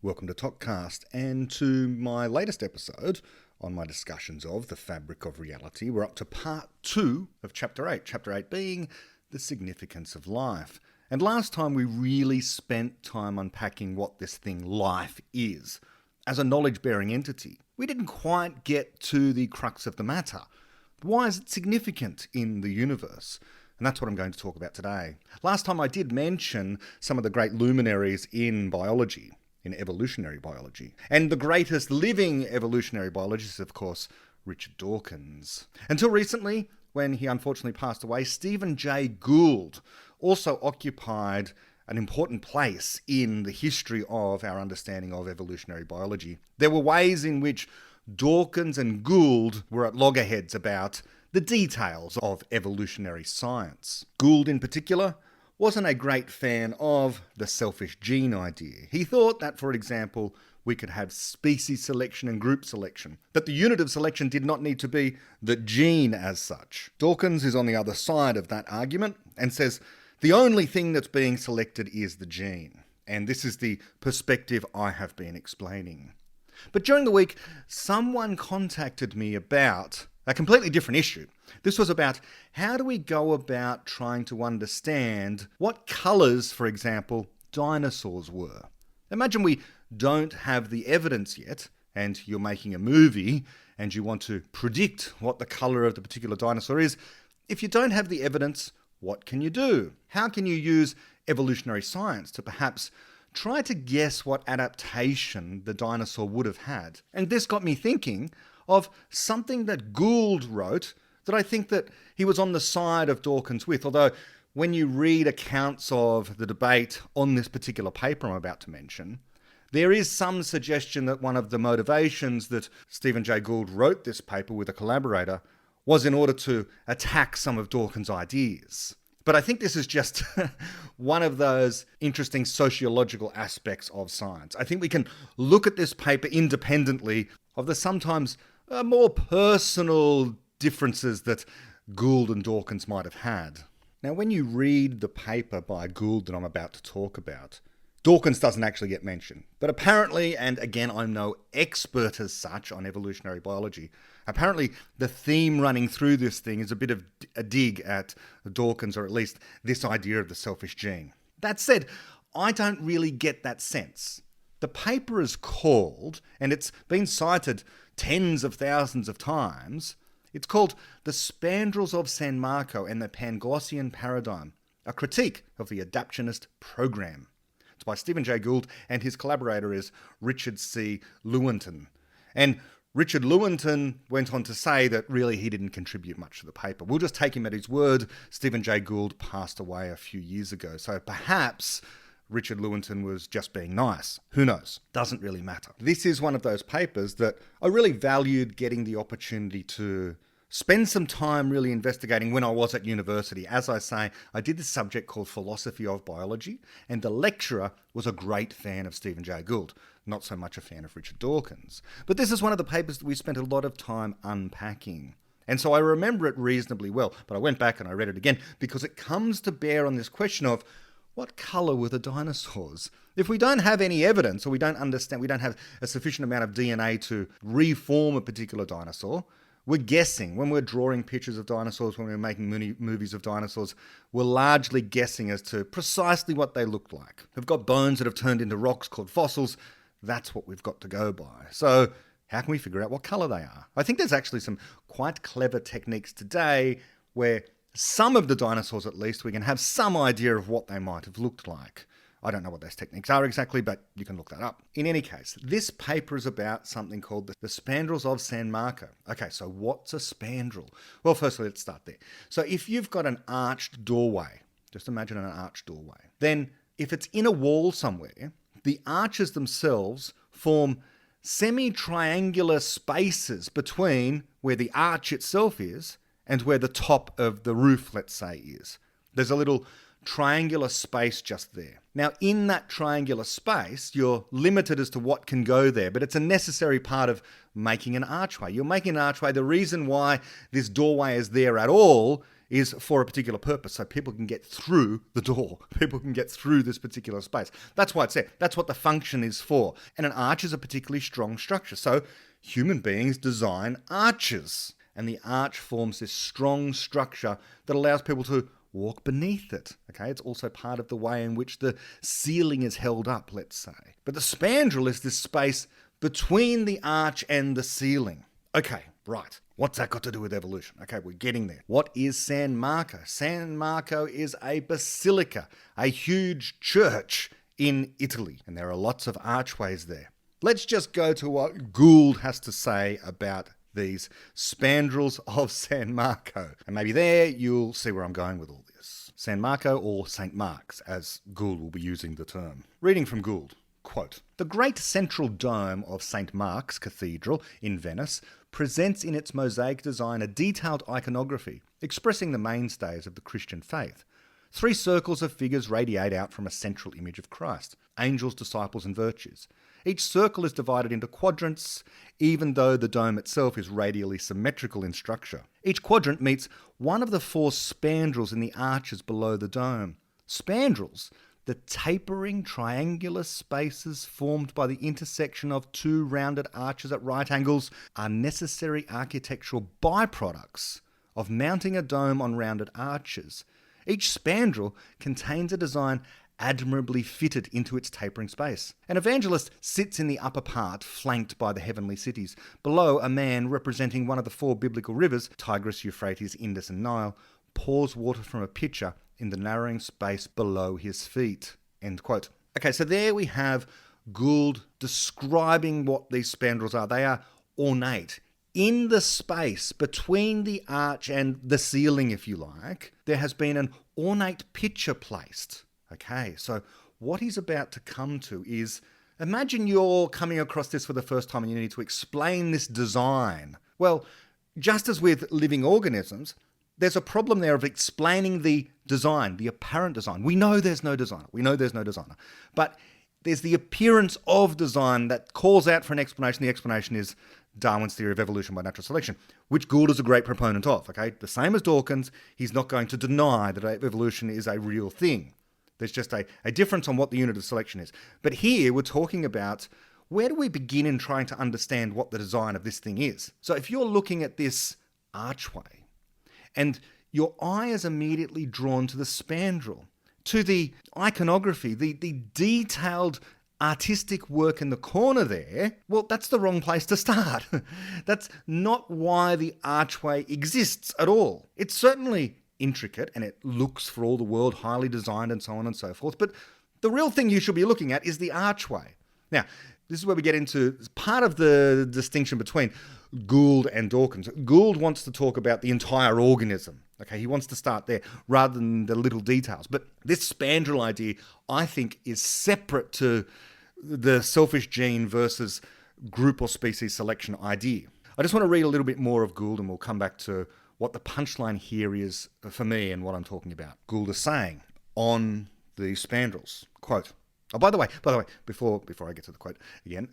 Welcome to Topcast and to my latest episode on my discussions of the fabric of reality. We're up to part 2 of Chapter 8, Chapter 8 being the significance of life. And last time we really spent time unpacking what this thing life is as a knowledge-bearing entity. We didn't quite get to the crux of the matter. Why is it significant in the universe? And that's what I'm going to talk about today. Last time I did mention some of the great luminaries in biology, in evolutionary biology. And the greatest living evolutionary biologist is, of course, Richard Dawkins. Until recently, when he unfortunately passed away, Stephen Jay Gould also occupied an important place in the history of our understanding of evolutionary biology. There were ways in which Dawkins and Gould were at loggerheads about the details of evolutionary science. Gould, in particular, wasn't a great fan of the selfish gene idea. He thought that, for example, we could have species selection and group selection, that the unit of selection did not need to be the gene as such. Dawkins is on the other side of that argument and says the only thing that's being selected is the gene. And this is the perspective I have been explaining. But during the week, someone contacted me about a completely different issue. This was about how do we go about trying to understand what colours, for example, dinosaurs were. Imagine we don't have the evidence yet, and you're making a movie, and you want to predict what the colour of the particular dinosaur is. If you don't have the evidence, what can you do? How can you use evolutionary science to perhaps try to guess what adaptation the dinosaur would have had? And this got me thinking of something that Gould wrote that I think that he was on the side of Dawkins with, although when you read accounts of the debate on this particular paper I'm about to mention, there is some suggestion that one of the motivations that Stephen Jay Gould wrote this paper with a collaborator was in order to attack some of Dawkins' ideas. But I think this is just one of those interesting sociological aspects of science. I think we can look at this paper independently of the sometimes more personal differences that Gould and Dawkins might have had. Now, when you read the paper by Gould that I'm about to talk about, Dawkins doesn't actually get mentioned. But apparently, and again, I'm no expert as such on evolutionary biology, apparently the theme running through this thing is a bit of a dig at Dawkins, or at least this idea of the selfish gene. That said, I don't really get that sense. The paper is called, and it's been cited tens of thousands of times, it's called The Spandrels of San Marco and the Panglossian Paradigm, a critique of the adaptionist program. It's by Stephen Jay Gould, and his collaborator is Richard C. Lewontin. And Richard Lewontin went on to say that really he didn't contribute much to the paper. We'll just take him at his word. Stephen Jay Gould passed away a few years ago, so perhaps Richard Lewontin was just being nice. Who knows? Doesn't really matter. This is one of those papers that I really valued getting the opportunity to spend some time really investigating when I was at university. As I say, I did this subject called Philosophy of Biology, and the lecturer was a great fan of Stephen Jay Gould, not so much a fan of Richard Dawkins. But this is one of the papers that we spent a lot of time unpacking. And so I remember it reasonably well, but I went back and I read it again because it comes to bear on this question of what colour were the dinosaurs? If we don't have any evidence, or we don't understand, we don't have a sufficient amount of DNA to reform a particular dinosaur, we're guessing. When we're drawing pictures of dinosaurs, when we're making movies of dinosaurs, we're largely guessing as to precisely what they looked like. They've got bones that have turned into rocks called fossils. That's what we've got to go by. So how can we figure out what colour they are? I think there's actually some quite clever techniques today where some of the dinosaurs, at least, we can have some idea of what they might have looked like. I don't know what those techniques are exactly, but you can look that up. In any case, this paper is about something called the spandrels of San Marco. Okay, so what's a spandrel? Well, firstly, let's start there. So if you've got an arched doorway, just imagine an arched doorway, then if it's in a wall somewhere, the arches themselves form semi-triangular spaces between where the arch itself is and where the top of the roof, let's say, is. There's a little triangular space just there. Now, in that triangular space, you're limited as to what can go there, but it's a necessary part of making an archway. You're making an archway. The reason why this doorway is there at all is for a particular purpose, so people can get through the door. People can get through this particular space. That's why it's there. That's what the function is for. And an arch is a particularly strong structure. So human beings design arches. And the arch forms this strong structure that allows people to walk beneath it. Okay, it's also part of the way in which the ceiling is held up, let's say. But the spandrel is this space between the arch and the ceiling. Okay, right. What's that got to do with evolution? Okay, we're getting there. What is San Marco? San Marco is a basilica, a huge church in Italy, and there are lots of archways there. Let's just go to what Gould has to say about these spandrels of San Marco. And maybe there you'll see where I'm going with all this. San Marco, or St. Mark's, as Gould will be using the term. Reading from Gould. Quote, "The great central dome of St. Mark's Cathedral in Venice presents in its mosaic design a detailed iconography expressing the mainstays of the Christian faith. 3 circles of figures radiate out from a central image of Christ, angels, disciples, and virtues. Each circle is divided into quadrants, even though the dome itself is radially symmetrical in structure. Each quadrant meets one of the 4 spandrels in the arches below the dome. Spandrels, the tapering triangular spaces formed by the intersection of 2 rounded arches at right angles, are necessary architectural byproducts of mounting a dome on rounded arches. Each spandrel contains a design admirably fitted into its tapering space. An evangelist sits in the upper part, flanked by the heavenly cities. Below, a man representing one of the 4 biblical rivers, Tigris, Euphrates, Indus, and Nile, pours water from a pitcher in the narrowing space below his feet." End quote. Okay, so there we have Gould describing what these spandrels are. They are ornate. In the space between the arch and the ceiling, if you like, there has been an ornate pitcher placed. Okay, so what he's about to come to is, imagine you're coming across this for the first time and you need to explain this design. Well, just as with living organisms, there's a problem there of explaining the design, the apparent design. We know there's no designer. But there's the appearance of design that calls out for an explanation. The explanation is Darwin's theory of evolution by natural selection, which Gould is a great proponent of. Okay, the same as Dawkins, he's not going to deny that evolution is a real thing. There's just a difference on what the unit of selection is. But here we're talking about, where do we begin in trying to understand what the design of this thing is? So if you're looking at this archway, and your eye is immediately drawn to the spandrel, to the iconography, the detailed artistic work in the corner there, well, that's the wrong place to start. That's not why the archway exists at all. It's certainly intricate and it looks for all the world highly designed and so on and so forth, but the real thing you should be looking at is the archway. Now, this is where we get into part of the distinction between Gould and Dawkins. Gould wants to talk about the entire organism. Okay, he wants to start there rather than the little details. But this spandrel idea, I think, is separate to the selfish gene versus group or species selection idea. I just want to read a little bit more of Gould and we'll come back to what the punchline here is for me and what I'm talking about. Gould is saying on the spandrels, quote, oh, by the way, before I get to the quote again,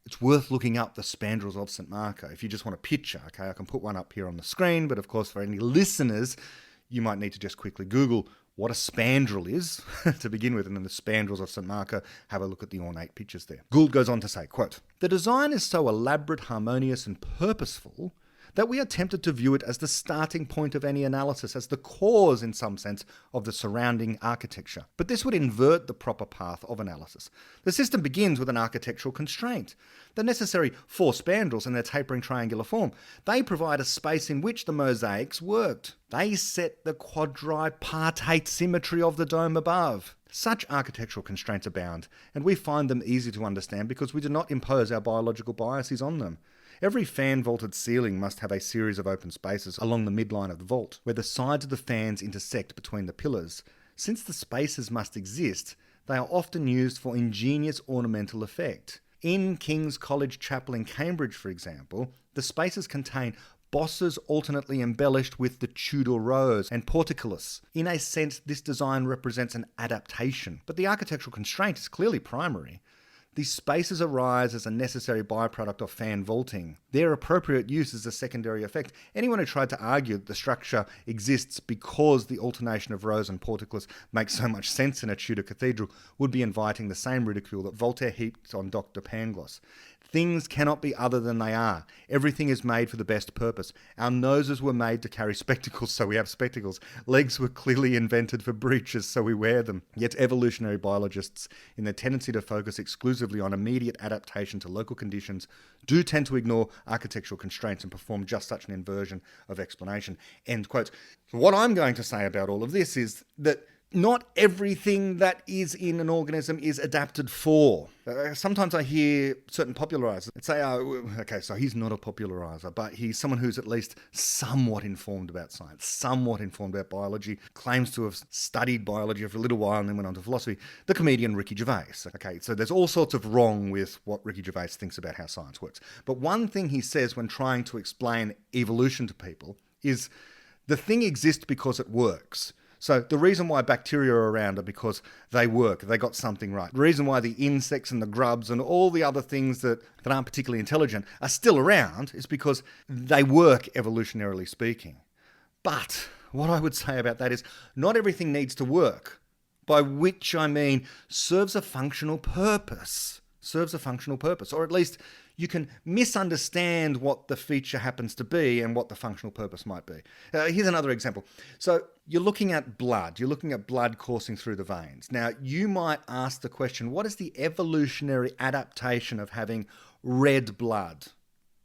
it's worth looking up the spandrels of St. Marco. If you just want a picture, okay, I can put one up here on the screen, but of course for any listeners, you might need to just quickly Google what a spandrel is to begin with, and then the spandrels of St. Marco, have a look at the ornate pictures there. Gould goes on to say, quote, "The design is so elaborate, harmonious, and purposeful that we are tempted to view it as the starting point of any analysis, as the cause, in some sense, of the surrounding architecture. But this would invert the proper path of analysis. The system begins with an architectural constraint. The necessary 4 spandrels in their tapering triangular form. They provide a space in which the mosaics worked. They set the quadripartite symmetry of the dome above. Such architectural constraints abound, and we find them easy to understand because we do not impose our biological biases on them. Every fan-vaulted ceiling must have a series of open spaces along the midline of the vault, where the sides of the fans intersect between the pillars. Since the spaces must exist, they are often used for ingenious ornamental effect. In King's College Chapel in Cambridge, for example, the spaces contain bosses alternately embellished with the Tudor rose and portcullis. In a sense, this design represents an adaptation, but the architectural constraint is clearly primary. These spaces arise as a necessary byproduct of fan vaulting. Their appropriate use is a secondary effect. Anyone who tried to argue that the structure exists because the alternation of rows and portcullis makes so much sense in a Tudor cathedral would be inviting the same ridicule that Voltaire heaped on Dr. Pangloss. Things cannot be other than they are. Everything is made for the best purpose. Our noses were made to carry spectacles, so we have spectacles. Legs were clearly invented for breeches, so we wear them. Yet evolutionary biologists, in their tendency to focus exclusively on immediate adaptation to local conditions, do tend to ignore architectural constraints and perform just such an inversion of explanation. End quote. What I'm going to say about all of this is that not everything that is in an organism is adapted for. Sometimes I hear certain popularizers say, oh, okay, so he's not a popularizer, but he's someone who's at least somewhat informed about science, somewhat informed about biology, claims to have studied biology for a little while and then went on to philosophy. The comedian Ricky Gervais. Okay, so there's all sorts of wrong with what Ricky Gervais thinks about how science works. But one thing he says when trying to explain evolution to people is the thing exists because it works. So the reason why bacteria are around are because they work, they got something right. The reason why the insects and the grubs and all the other things that aren't particularly intelligent are still around is because they work, evolutionarily speaking. But what I would say about that is not everything needs to work, by which I mean serves a functional purpose. Serves a functional purpose, or at least you can misunderstand what the feature happens to be and what the functional purpose might be. Here's another example. So you're looking at blood. You're looking at blood coursing through the veins. Now, you might ask the question, what is the evolutionary adaptation of having red blood?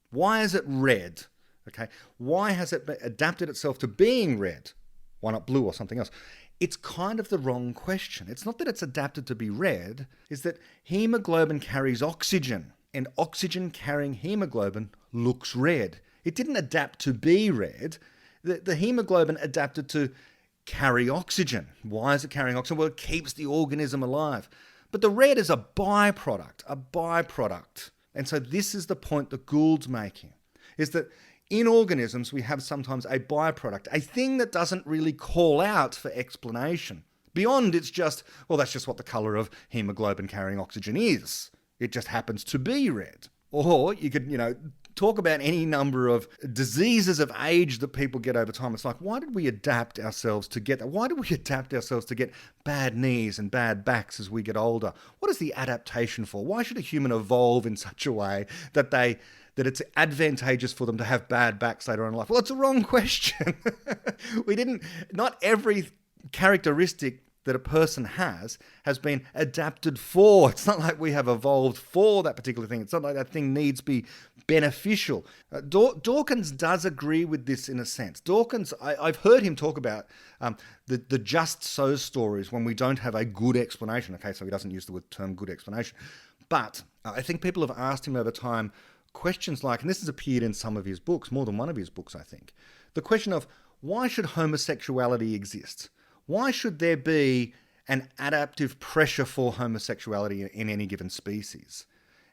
Why is it red? Okay, why has it adapted itself to being red? Why not blue or something else? It's kind of the wrong question. It's not that it's adapted to be red, it's that hemoglobin carries oxygen, and oxygen-carrying hemoglobin looks red. It didn't adapt to be red. The hemoglobin adapted to carry oxygen. Why is it carrying oxygen? Well, it keeps the organism alive. But the red is a byproduct, And so this is the point that Gould's making, is that in organisms, we have sometimes a byproduct, a thing that doesn't really call out for explanation. Beyond it's just, well, that's just what the colour of hemoglobin carrying oxygen is. It just happens to be red. Or you could, talk about any number of diseases of age that people get over time. It's like, why did we adapt ourselves to get that? Why did we adapt ourselves to get bad knees and bad backs as we get older? What is the adaptation for? Why should a human evolve in such a way that it's advantageous for them to have bad backs later on in life? Well, it's a wrong question. Not every characteristic that a person has been adapted for. It's not like we have evolved for that particular thing. It's not like that thing needs to be beneficial. Dawkins does agree with this in a sense. Dawkins, I've heard him talk about the just so stories when we don't have a good explanation. Okay, so he doesn't use the term good explanation. But I think people have asked him over time questions like, and this has appeared in some of his books, more than one of his books, I think, the question of why should homosexuality exist? Why should there be an adaptive pressure for homosexuality in any given species?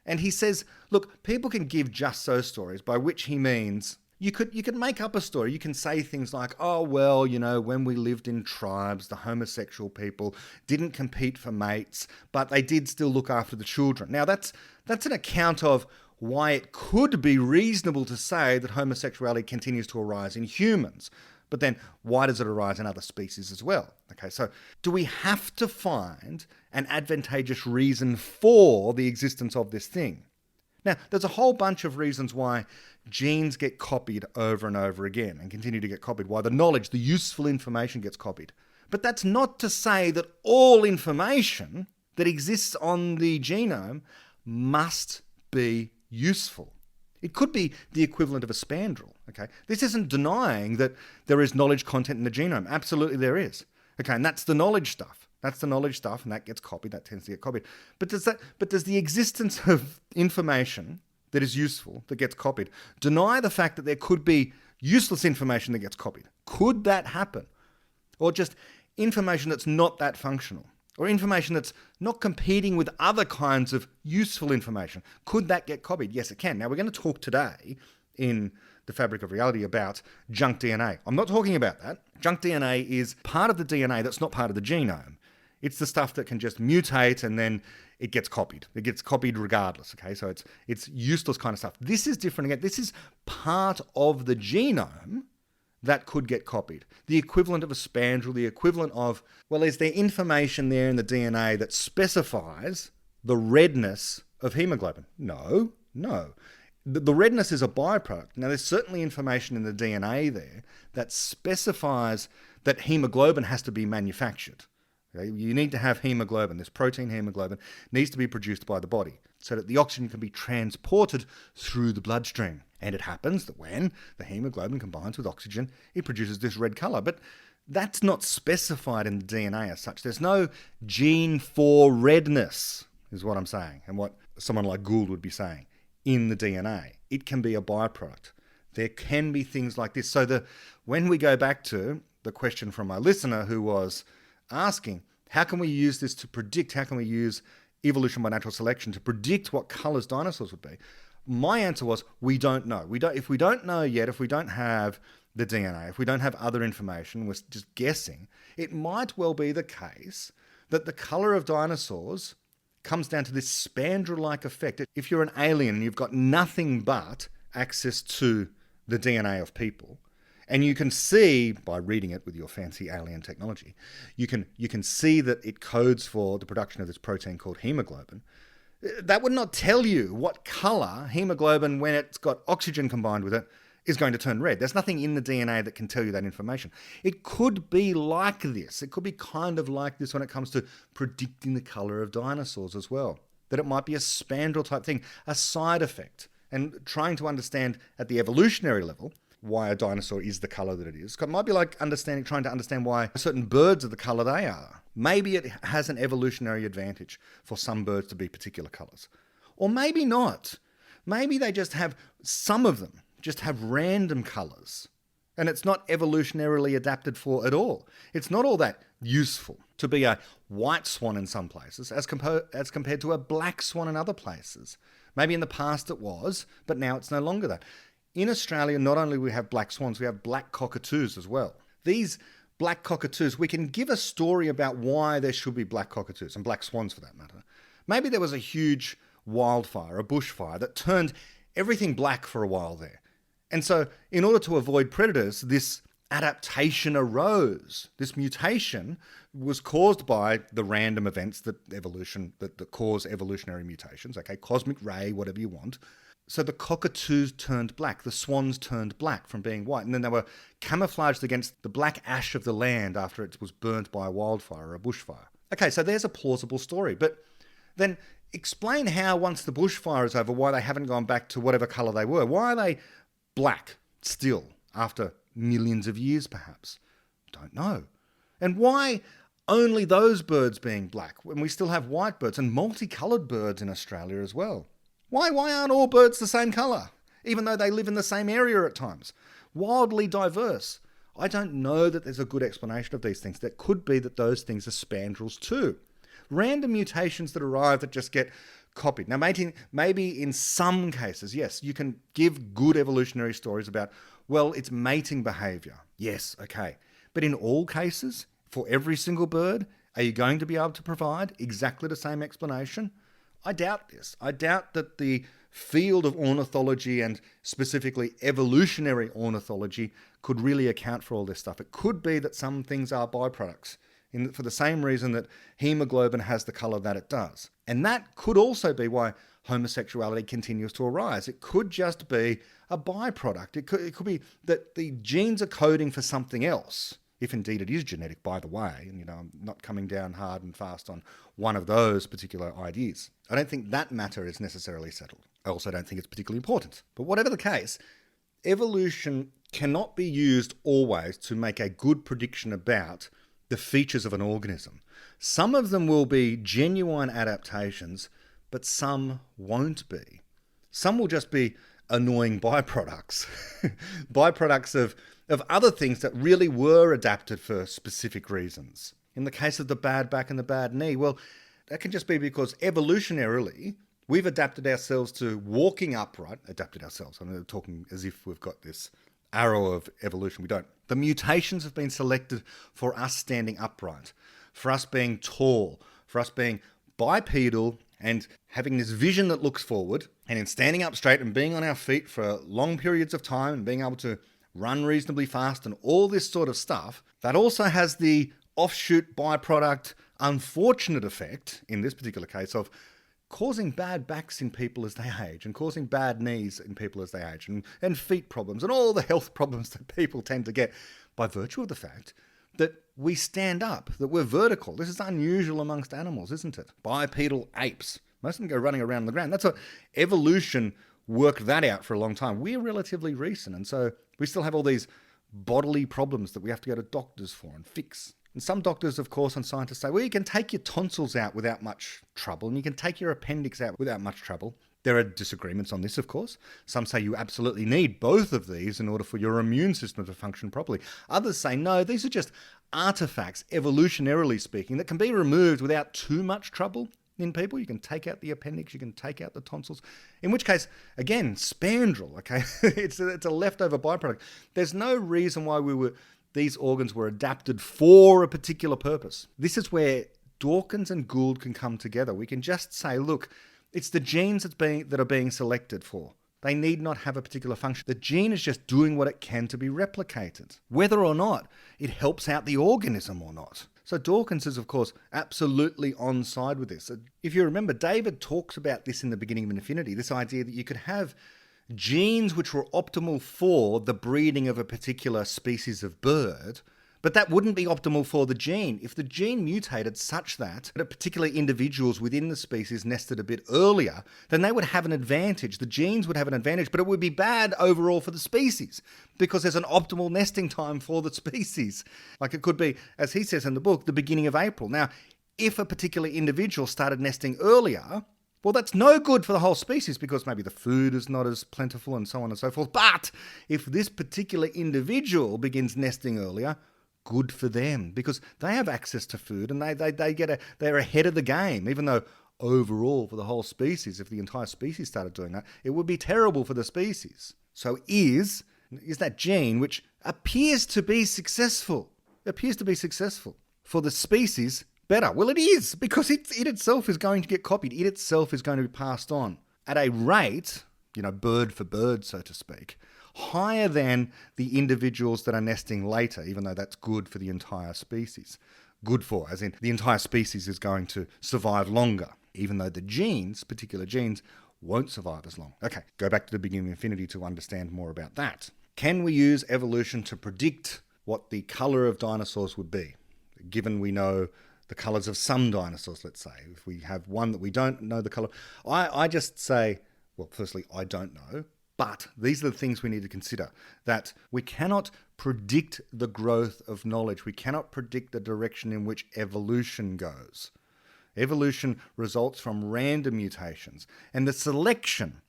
And he says, look, people can give just so stories, by which he means you could make up a story. You can say things like, oh, well, when we lived in tribes, the homosexual people didn't compete for mates, but they did still look after the children. Now, that's an account of why it could be reasonable to say that homosexuality continues to arise in humans. But then why does it arise in other species as well? Okay, so do we have to find an advantageous reason for the existence of this thing? Now, there's a whole bunch of reasons why genes get copied over and over again and continue to get copied, why the knowledge, the useful information gets copied. But that's not to say that all information that exists on the genome must be useful. It could be the equivalent of a spandrel, okay? This isn't denying that there is knowledge content in the genome. Absolutely there is. Okay, and that's the knowledge stuff. That's the knowledge stuff, and that gets copied, that tends to get copied. But does the existence of information that is useful, that gets copied, deny the fact that there could be useless information that gets copied? Could that happen? Or just information that's not that functional? Or information that's not competing with other kinds of useful information? Could that get copied? Yes, it can. Now, we're going to talk today in the Fabric of Reality about junk DNA. I'm not talking about that. Junk DNA is part of the DNA that's not part of the genome. It's the stuff that can just mutate and then it gets copied. It gets copied regardless, okay? So it's useless kind of stuff. This is different again. This is part of the genome that could get copied. The equivalent of a spandrel, the equivalent of, well, is there information there in the DNA that specifies the redness of hemoglobin? No. The redness is a byproduct. Now, there's certainly information in the DNA there that specifies that hemoglobin has to be manufactured. Okay? You need to have hemoglobin. This protein hemoglobin needs to be produced by the body so that the oxygen can be transported through the bloodstream. And it happens that when the hemoglobin combines with oxygen, it produces this red color. But that's not specified in the DNA as such. There's no gene for redness, is what I'm saying, and what someone like Gould would be saying, in the DNA. It can be a byproduct. There can be things like this. So when we go back to the question from my listener who was asking, how can we use this to predict, how can we use evolution by natural selection to predict what colors dinosaurs would be? My answer was, we don't know. If we don't know yet, if we don't have the DNA, if we don't have other information, we're just guessing, it might well be the case that the color of dinosaurs comes down to this spandrel-like effect. If you're an alien and you've got nothing but access to the DNA of people, and you can see, by reading it with your fancy alien technology, you can see that it codes for the production of this protein called hemoglobin. That would not tell you what color hemoglobin, when it's got oxygen combined with it, is going to turn red. There's nothing in the DNA that can tell you that information. It could be like this. It could be kind of like this when it comes to predicting the color of dinosaurs as well. That it might be a spandrel type thing, a side effect. And trying to understand at the evolutionary level why a dinosaur is the color that it is. It might be like trying to understand why certain birds are the color they are. Maybe it has an evolutionary advantage for some birds to be particular colors. Or maybe not. Maybe they just have, some of them just have random colors. And it's not evolutionarily adapted for at all. It's not all that useful to be a white swan in some places as compared to a black swan in other places. Maybe in the past it was, but now it's no longer that. In Australia, not only do we have black swans, we have black cockatoos as well. These black cockatoos, we can give a story about why there should be black cockatoos, and black swans for that matter. Maybe there was a huge wildfire, a bushfire, that turned everything black for a while there. And so in order to avoid predators, this adaptation arose. This mutation was caused by the random events that cause evolutionary mutations, okay, cosmic ray, whatever you want. So the cockatoos turned black, the swans turned black from being white, and then they were camouflaged against the black ash of the land after it was burnt by a wildfire or a bushfire. Okay, so there's a plausible story, but then explain how, once the bushfire is over, why they haven't gone back to whatever colour they were. Why are they black still after millions of years, perhaps? Don't know. And why only those birds being black when we still have white birds and multicoloured birds in Australia as well? Why aren't all birds the same colour, even though they live in the same area at times? Wildly diverse. I don't know that there's a good explanation of these things. That could be that those things are spandrels too. Random mutations that arrive that just get copied. Now, maybe in some cases, yes, you can give good evolutionary stories about, well, it's mating behaviour. Yes, okay. But in all cases, for every single bird, are you going to be able to provide exactly the same explanation? I doubt this. I doubt that the field of ornithology, and specifically evolutionary ornithology, could really account for all this stuff. It could be that some things are byproducts for the same reason that hemoglobin has the colour that it does. And that could also be why homosexuality continues to arise. It could just be a byproduct. It could be that the genes are coding for something else, if indeed it is genetic, by the way. And, I'm not coming down hard and fast on one of those particular ideas. I don't think that matter is necessarily settled. I also don't think it's particularly important. But whatever the case, evolution cannot be used always to make a good prediction about the features of an organism. Some of them will be genuine adaptations, but some won't be. Some will just be annoying byproducts. Byproducts of other things that really were adapted for specific reasons. In the case of the bad back and the bad knee, well, that can just be because evolutionarily, we've adapted ourselves to walking upright. Adapted ourselves. I'm talking as if we've got this arrow of evolution. We don't. The mutations have been selected for us standing upright, for us being tall, for us being bipedal and having this vision that looks forward, and in standing up straight and being on our feet for long periods of time and being able to run reasonably fast and all this sort of stuff, that also has the offshoot byproduct unfortunate effect, in this particular case, of causing bad backs in people as they age and causing bad knees in people as they age and feet problems and all the health problems that people tend to get by virtue of the fact that we stand up, that we're vertical. This is unusual amongst animals, isn't it? Bipedal apes. Most of them go running around on the ground. That's what evolution worked that out for a long time. We're relatively recent, and so we still have all these bodily problems that we have to go to doctors for and fix. And some doctors, of course, and scientists say, well, you can take your tonsils out without much trouble, and you can take your appendix out without much trouble. There are disagreements on this, of course. Some say you absolutely need both of these in order for your immune system to function properly. Others say, no, these are just artifacts, evolutionarily speaking, that can be removed without too much trouble in people. You can take out the appendix, you can take out the tonsils. In which case, again, spandrel, okay? it's a leftover byproduct. There's no reason why these organs were adapted for a particular purpose. This is where Dawkins and Gould can come together. We can just say, look, it's the genes that are being selected for. They need not have a particular function. The gene is just doing what it can to be replicated, whether or not it helps out the organism or not. So Dawkins is, of course, absolutely on side with this. If you remember, David talks about this in the beginning of Infinity, this idea that you could have genes which were optimal for the breeding of a particular species of bird, but that wouldn't be optimal for the gene. If the gene mutated such that particular individuals within the species nested a bit earlier, then they would have an advantage. The genes would have an advantage, but it would be bad overall for the species because there's an optimal nesting time for the species. Like it could be, as he says in the book, the beginning of April. Now, if a particular individual started nesting earlier, well, that's no good for the whole species because maybe the food is not as plentiful and so on and so forth. But if this particular individual begins nesting earlier, good for them because they have access to food and they're ahead of the game, even though overall for the whole species, if the entire species started doing that, it would be terrible for the species. So is that gene which appears to be successful for the species better? Well, it is, because it itself is going to get copied. It itself is going to be passed on at a rate, bird for bird, so to speak, higher than the individuals that are nesting later, even though that's good for the entire species. Good for, as in the entire species is going to survive longer, even though the particular genes, won't survive as long. Okay, go back to the beginning of Infinity to understand more about that. Can we use evolution to predict what the colour of dinosaurs would be, given we know the colours of some dinosaurs, let's say? If we have one that we don't know the colour, I just say, well, firstly, I don't know, but these are the things we need to consider, that we cannot predict the growth of knowledge. We cannot predict the direction in which evolution goes. Evolution results from random mutations, and the selection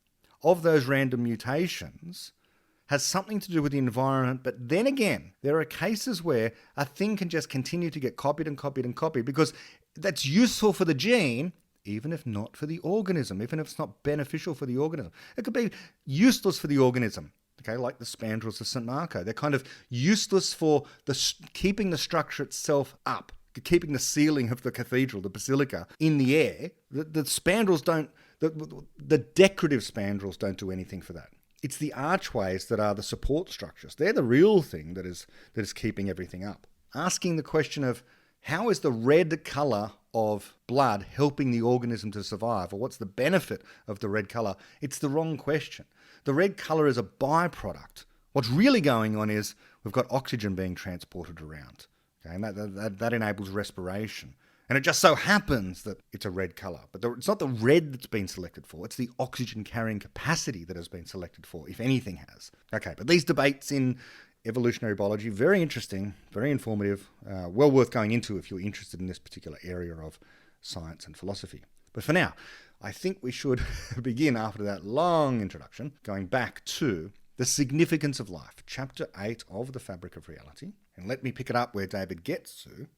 of those random mutations has something to do with the environment, but then again, there are cases where a thing can just continue to get copied and copied and copied because that's useful for the gene, even if not for the organism, even if it's not beneficial for the organism. It could be useless for the organism, okay, like the spandrels of St. Marco. They're kind of useless for keeping the structure itself up, keeping the ceiling of the cathedral, the basilica, in the air. The spandrels don't, the decorative spandrels don't do anything for that. It's the archways that are the support structures. They're the real thing that is keeping everything up. Asking the question of how is the red colour of blood helping the organism to survive, or what's the benefit of the red colour, it's the wrong question. The red colour is a byproduct. What's really going on is we've got oxygen being transported around, okay, and that enables respiration. And it just so happens that it's a red colour. But it's not the red that's been selected for. It's the oxygen carrying capacity that has been selected for, if anything has. Okay, but these debates in evolutionary biology, very interesting, very informative, well worth going into if you're interested in this particular area of science and philosophy. But for now, I think we should begin, after that long introduction, going back to the significance of life, chapter 8 of The Fabric of Reality. And let me pick it up where David gets to.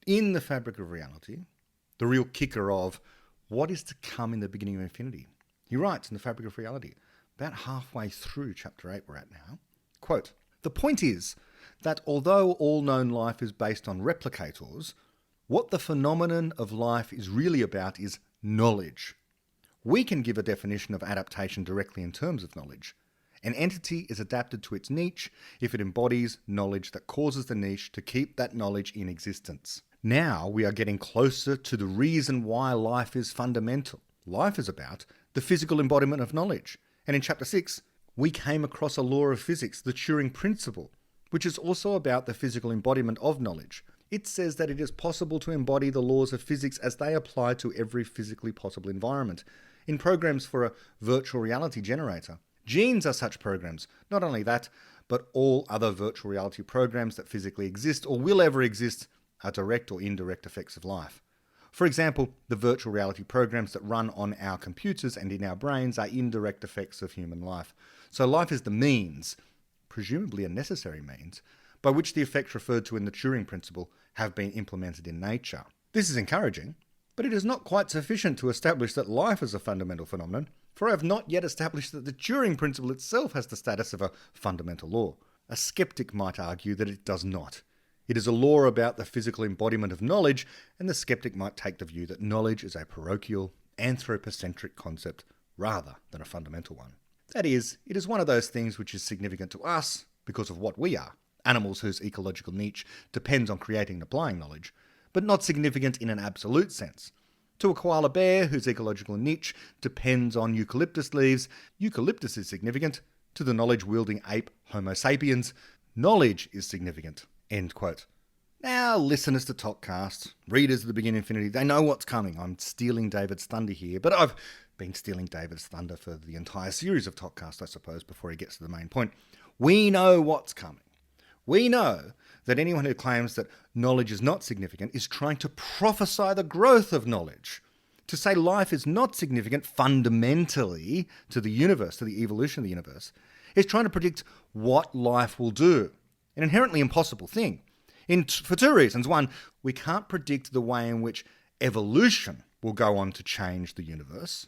In The Fabric of Reality, the real kicker of what is to come in the beginning of Infinity. He writes in The Fabric of Reality, about halfway through chapter 8 we're at now, quote, "The point is that although all known life is based on replicators, What the phenomenon of life is really about is knowledge. We can give a definition of adaptation directly in terms of knowledge. An entity is adapted to its niche if it embodies knowledge that causes the niche to keep that knowledge in existence. Now we are getting closer to the reason why life is fundamental. Life is about the physical embodiment of knowledge. And in Chapter 6, we came across a law of physics, the Turing principle, which is also about the physical embodiment of knowledge. It says that it is possible to embody the laws of physics as they apply to every physically possible environment. In programs for a virtual reality generator, genes are such programs. Not only that, but all other virtual reality programs that physically exist or will ever exist are direct or indirect effects of life. For example, the virtual reality programs that run on our computers and in our brains are indirect effects of human life. So life is the means, presumably a necessary means, by which the effects referred to in the Turing principle have been implemented in nature. This is encouraging, but it is not quite sufficient to establish that life is a fundamental phenomenon, for I have not yet established that the Turing principle itself has the status of a fundamental law. A skeptic might argue that it does not. It is a law about the physical embodiment of knowledge, and the skeptic might take the view that knowledge is a parochial, anthropocentric concept rather than a fundamental one. That is, it is one of those things which is significant to us because of what we are, animals whose ecological niche depends on creating and applying knowledge, but not significant in an absolute sense. To a koala bear whose ecological niche depends on eucalyptus leaves, eucalyptus is significant. To the knowledge-wielding ape Homo sapiens, knowledge is significant. End quote. Now, listeners to Talkcast, readers of the Begin Infinity, they know what's coming. I'm stealing David's thunder here, but I've been stealing David's thunder for the entire series of Talkcast, I suppose, before he gets to the main point. We know what's coming. We know that anyone who claims that knowledge is not significant is trying to prophesy the growth of knowledge. To say life is not significant fundamentally to the universe, to the evolution of the universe, is trying to predict what life will do. An inherently impossible thing. For two reasons. One, we can't predict the way in which evolution will go on to change the universe.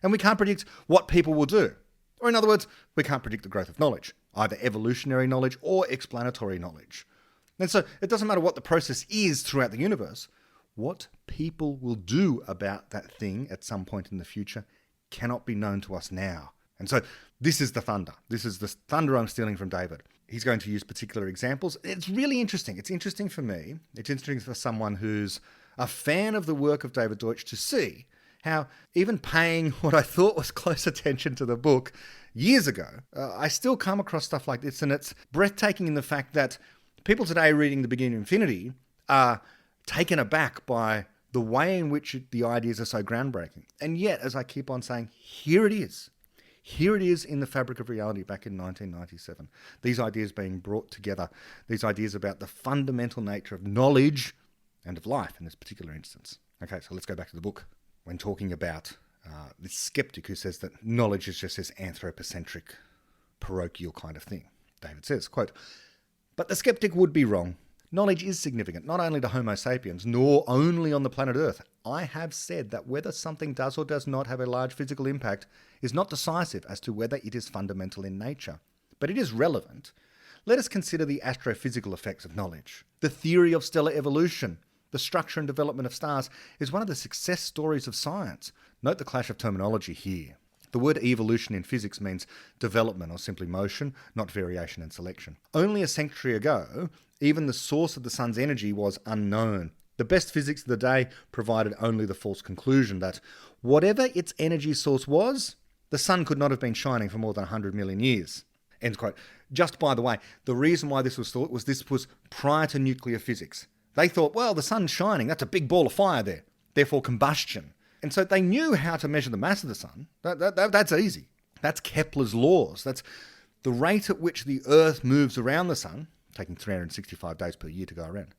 And we can't predict what people will do. Or in other words, we can't predict the growth of knowledge, either evolutionary knowledge or explanatory knowledge. And so it doesn't matter what the process is throughout the universe. What people will do about that thing at some point in the future cannot be known to us now. And so this is the thunder. This is the thunder I'm stealing from David. He's going to use particular examples. It's really interesting. It's interesting for me. It's interesting for someone who's a fan of the work of David Deutsch to see how even paying what I thought was close attention to the book years ago, I still come across stuff like this. And it's breathtaking in the fact that people today reading The Beginning of Infinity are taken aback by the way in which the ideas are so groundbreaking. And yet, as I keep on saying, here it is. Here it is in the Fabric of Reality back in 1997. These ideas being brought together, these ideas about the fundamental nature of knowledge and of life in this particular instance. Okay, so let's go back to the book. When talking about this skeptic who says that knowledge is just this anthropocentric, parochial kind of thing, David says, quote, "But the skeptic would be wrong. Knowledge is significant, not only to Homo sapiens, nor only on the planet Earth. I have said that whether something does or does not have a large physical impact is not decisive as to whether it is fundamental in nature. But it is relevant. Let us consider the astrophysical effects of knowledge. The theory of stellar evolution, the structure and development of stars, is one of the success stories of science. Note the clash of terminology here. The word evolution in physics means development or simply motion, not variation and selection. Only a century ago, even the source of the sun's energy was unknown. The best physics of the day provided only the false conclusion that whatever its energy source was, the sun could not have been shining for more than 100 million years." End quote. Just by the way, the reason why this was thought was this was prior to nuclear physics. They thought, well, the sun's shining, that's a big ball of fire there, therefore combustion. And so they knew how to measure the mass of the sun. That's easy. That's Kepler's laws. That's the rate at which the Earth moves around the sun, taking 365 days per year to go around.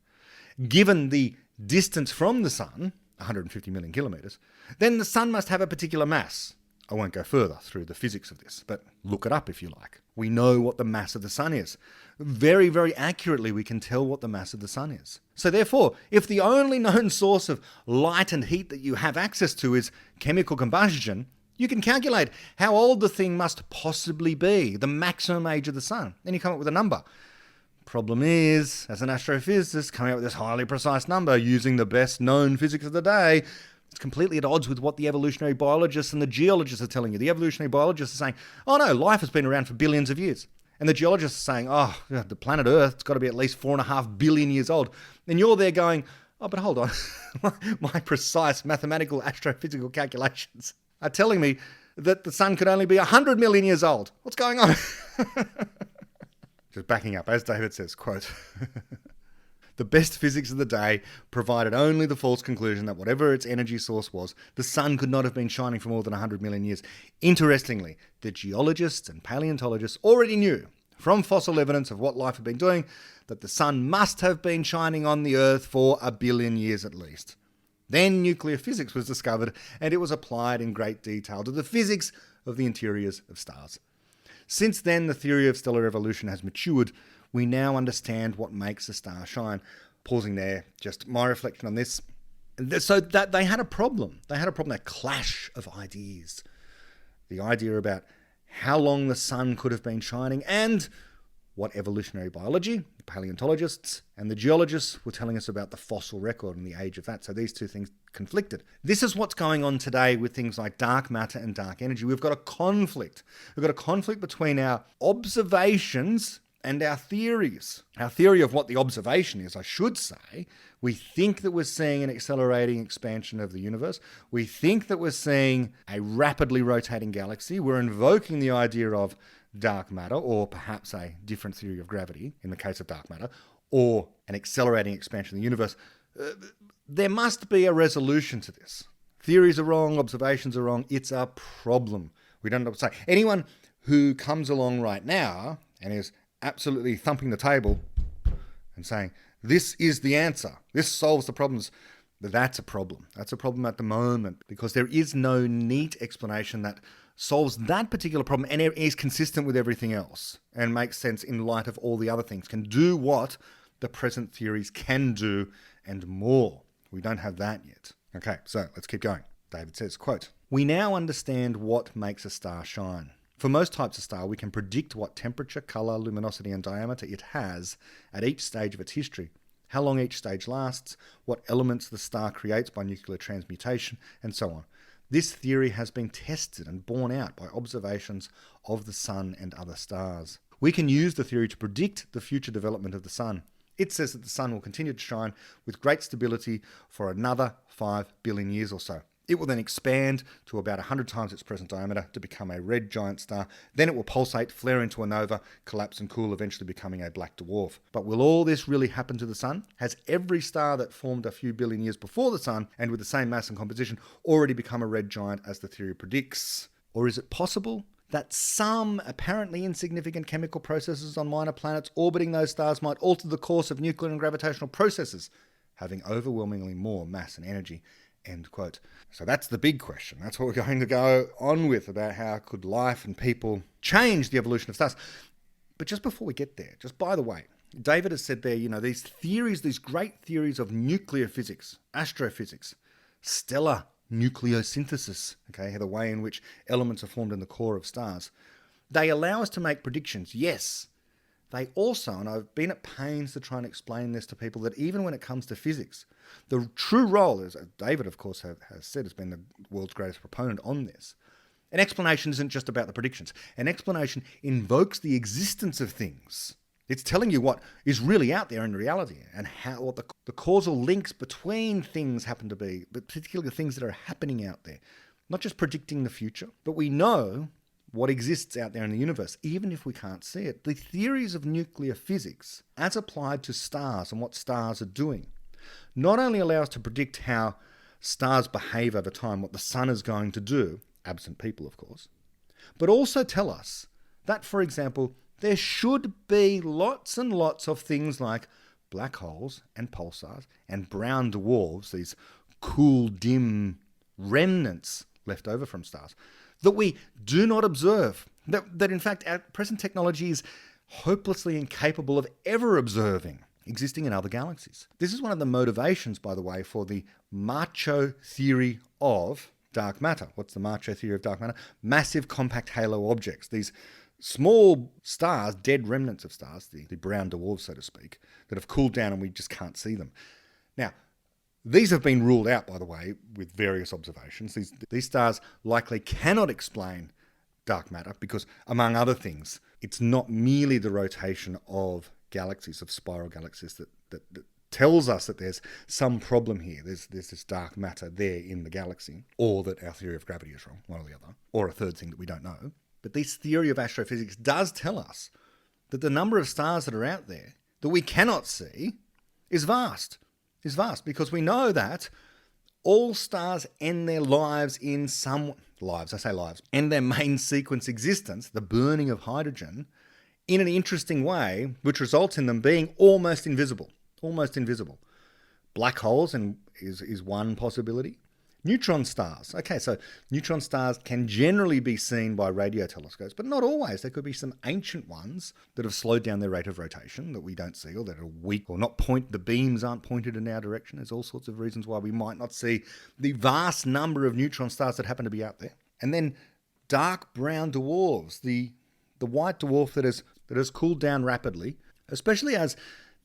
Given the distance from the sun, 150 million kilometres, then the sun must have a particular mass. I won't go further through the physics of this, but look it up if you like. We know what the mass of the sun is. Very, very accurately, we can tell what the mass of the sun is. So therefore, if the only known source of light and heat that you have access to is chemical combustion, you can calculate how old the thing must possibly be, the maximum age of the sun. Then you come up with a number. Problem is, as an astrophysicist, coming up with this highly precise number using the best known physics of the day, it's completely at odds with what the evolutionary biologists and the geologists are telling you. The evolutionary biologists are saying, oh no, life has been around for billions of years. And the geologists are saying, oh, the planet Earth's got to be at least 4.5 billion years old. And you're there going, oh, but hold on. My precise mathematical astrophysical calculations are telling me that the sun could only be 100 million years old. What's going on? Just backing up, as David says, quote, the best physics of the day provided only the false conclusion that whatever its energy source was, the sun could not have been shining for more than 100 million years. Interestingly, the geologists and paleontologists already knew from fossil evidence of what life had been doing that the sun must have been shining on the Earth for 1 billion years at least. Then nuclear physics was discovered, and it was applied in great detail to the physics of the interiors of stars. Since then, the theory of stellar evolution has matured. We now understand what makes a star shine. Pausing there, just my reflection on this. So that they had a problem. They had a problem, a clash of ideas. The idea about how long the sun could have been shining and what evolutionary biology, the paleontologists and the geologists were telling us about the fossil record and the age of that. So these two things conflicted. This is what's going on today with things like dark matter and dark energy. We've got a conflict. We've got a conflict between our observations and our theories. Our theory of what the observation is, I should say. We think that we're seeing an accelerating expansion of the universe. We think that we're seeing a rapidly rotating galaxy. We're invoking the idea of dark matter, or perhaps a different theory of gravity in the case of dark matter, or an accelerating expansion of the universe. There must be a resolution to this. Theories are wrong, observations are wrong. It's a problem. We don't know what to say. Anyone who comes along right now and is absolutely thumping the table and saying, this is the answer, this solves the problems, that's a problem. That's a problem at the moment, because there is no neat explanation that solves that particular problem and is consistent with everything else and makes sense in light of all the other things, can do what the present theories can do and more. We don't have that yet. Okay, so let's keep going. David says, quote, we now understand what makes a star shine. For most types of star, we can predict what temperature, colour, luminosity and diameter it has at each stage of its history, how long each stage lasts, what elements the star creates by nuclear transmutation, and so on. This theory has been tested and borne out by observations of the sun and other stars. We can use the theory to predict the future development of the sun. It says that the sun will continue to shine with great stability for another 5 billion years or so. It will then expand to about 100 times its present diameter to become a red giant star. Then it will pulsate, flare into a nova, collapse and cool, eventually becoming a black dwarf. But will all this really happen to the sun? Has every star that formed a few billion years before the sun and with the same mass and composition already become a red giant as the theory predicts? Or is it possible that some apparently insignificant chemical processes on minor planets orbiting those stars might alter the course of nuclear and gravitational processes, having overwhelmingly more mass and energy? End quote. So that's the big question. That's what we're going to go on with, about how could life and people change the evolution of stars. But just before we get there, just by the way, David has said there, these theories, these great theories of nuclear physics, astrophysics, stellar nucleosynthesis, okay, the way in which elements are formed in the core of stars, they allow us to make predictions, yes. They also, and I've been at pains to try and explain this to people, that even when it comes to physics, the true role, as David, of course, has said, has been the world's greatest proponent on this. An explanation isn't just about the predictions. An explanation invokes the existence of things. It's telling you what is really out there in reality and what the causal links between things happen to be, but particularly the things that are happening out there. Not just predicting the future, but we know what exists out there in the universe, even if we can't see it. The theories of nuclear physics, as applied to stars and what stars are doing, not only allow us to predict how stars behave over time, what the sun is going to do, absent people of course, but also tell us that, for example, there should be lots and lots of things like black holes and pulsars and brown dwarfs, these cool, dim remnants left over from stars, that we do not observe, that in fact our present technology is hopelessly incapable of ever observing, existing in other galaxies. This is one of the motivations, by the way, for the macho theory of dark matter. What's the macho theory of dark matter? Massive compact halo objects, these small stars, dead remnants of stars, the brown dwarfs, so to speak, that have cooled down and we just can't see them. Now, these have been ruled out, by the way, with various observations. These stars likely cannot explain dark matter because, among other things, it's not merely the rotation of galaxies, of spiral galaxies, that tells us that there's some problem here. There's this dark matter there in the galaxy, or that our theory of gravity is wrong, one or the other, or a third thing that we don't know. But this theory of astrophysics does tell us that the number of stars that are out there that we cannot see is vast. Is vast because we know that all stars end their lives in end their main sequence existence, the burning of hydrogen, in an interesting way, which results in them being almost invisible. Almost invisible. Black holes is one possibility. Neutron stars. Okay, so neutron stars can generally be seen by radio telescopes, but not always. There could be some ancient ones that have slowed down their rate of rotation that we don't see, or that are weak, or the beams aren't pointed in our direction. There's all sorts of reasons why we might not see the vast number of neutron stars that happen to be out there. And then dark brown dwarfs, the white dwarf that has cooled down rapidly, especially as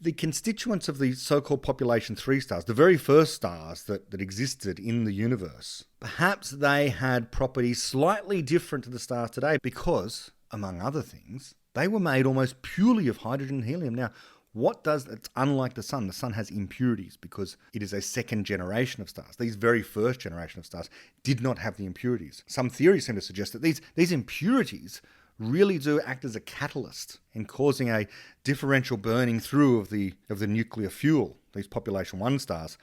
the constituents of the so-called population 3 stars, the very first stars that existed in the universe, perhaps they had properties slightly different to the stars today because, among other things, they were made almost purely of hydrogen and helium. Now, it's unlike the sun. The sun has impurities because it is a second generation of stars. These very first generation of stars did not have the impurities. Some theories seem to suggest that these impurities really do act as a catalyst in causing a differential burning through of the nuclear fuel. These population 1 stars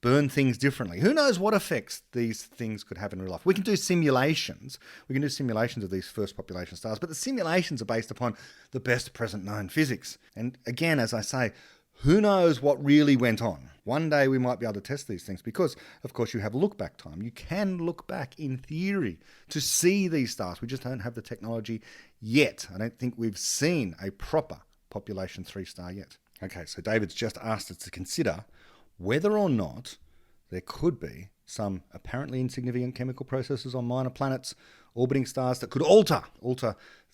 burn things differently. Who knows what effects these things could have in real life? We can do simulations. We can do simulations of these first population stars, but the simulations are based upon the best present known physics. And again, as I say, who knows what really went on? One day we might be able to test these things because, of course, you have look back time. You can look back in theory to see these stars. We just don't have the technology yet. I don't think we've seen a proper population 3 star yet. Okay, so David's just asked us to consider whether or not there could be some apparently insignificant chemical processes on minor planets orbiting stars that could alter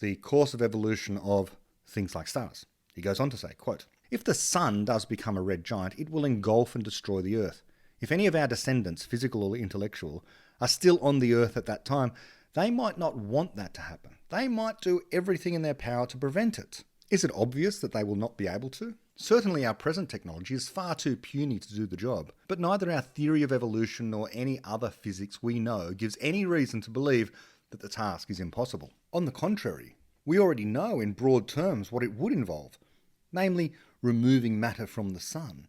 the course of evolution of things like stars. He goes on to say, quote, "If the sun does become a red giant, it will engulf and destroy the Earth. If any of our descendants, physical or intellectual, are still on the Earth at that time, they might not want that to happen. They might do everything in their power to prevent it. Is it obvious that they will not be able to? Certainly our present technology is far too puny to do the job, but neither our theory of evolution nor any other physics we know gives any reason to believe that the task is impossible. On the contrary, we already know in broad terms what it would involve, namely removing matter from the sun.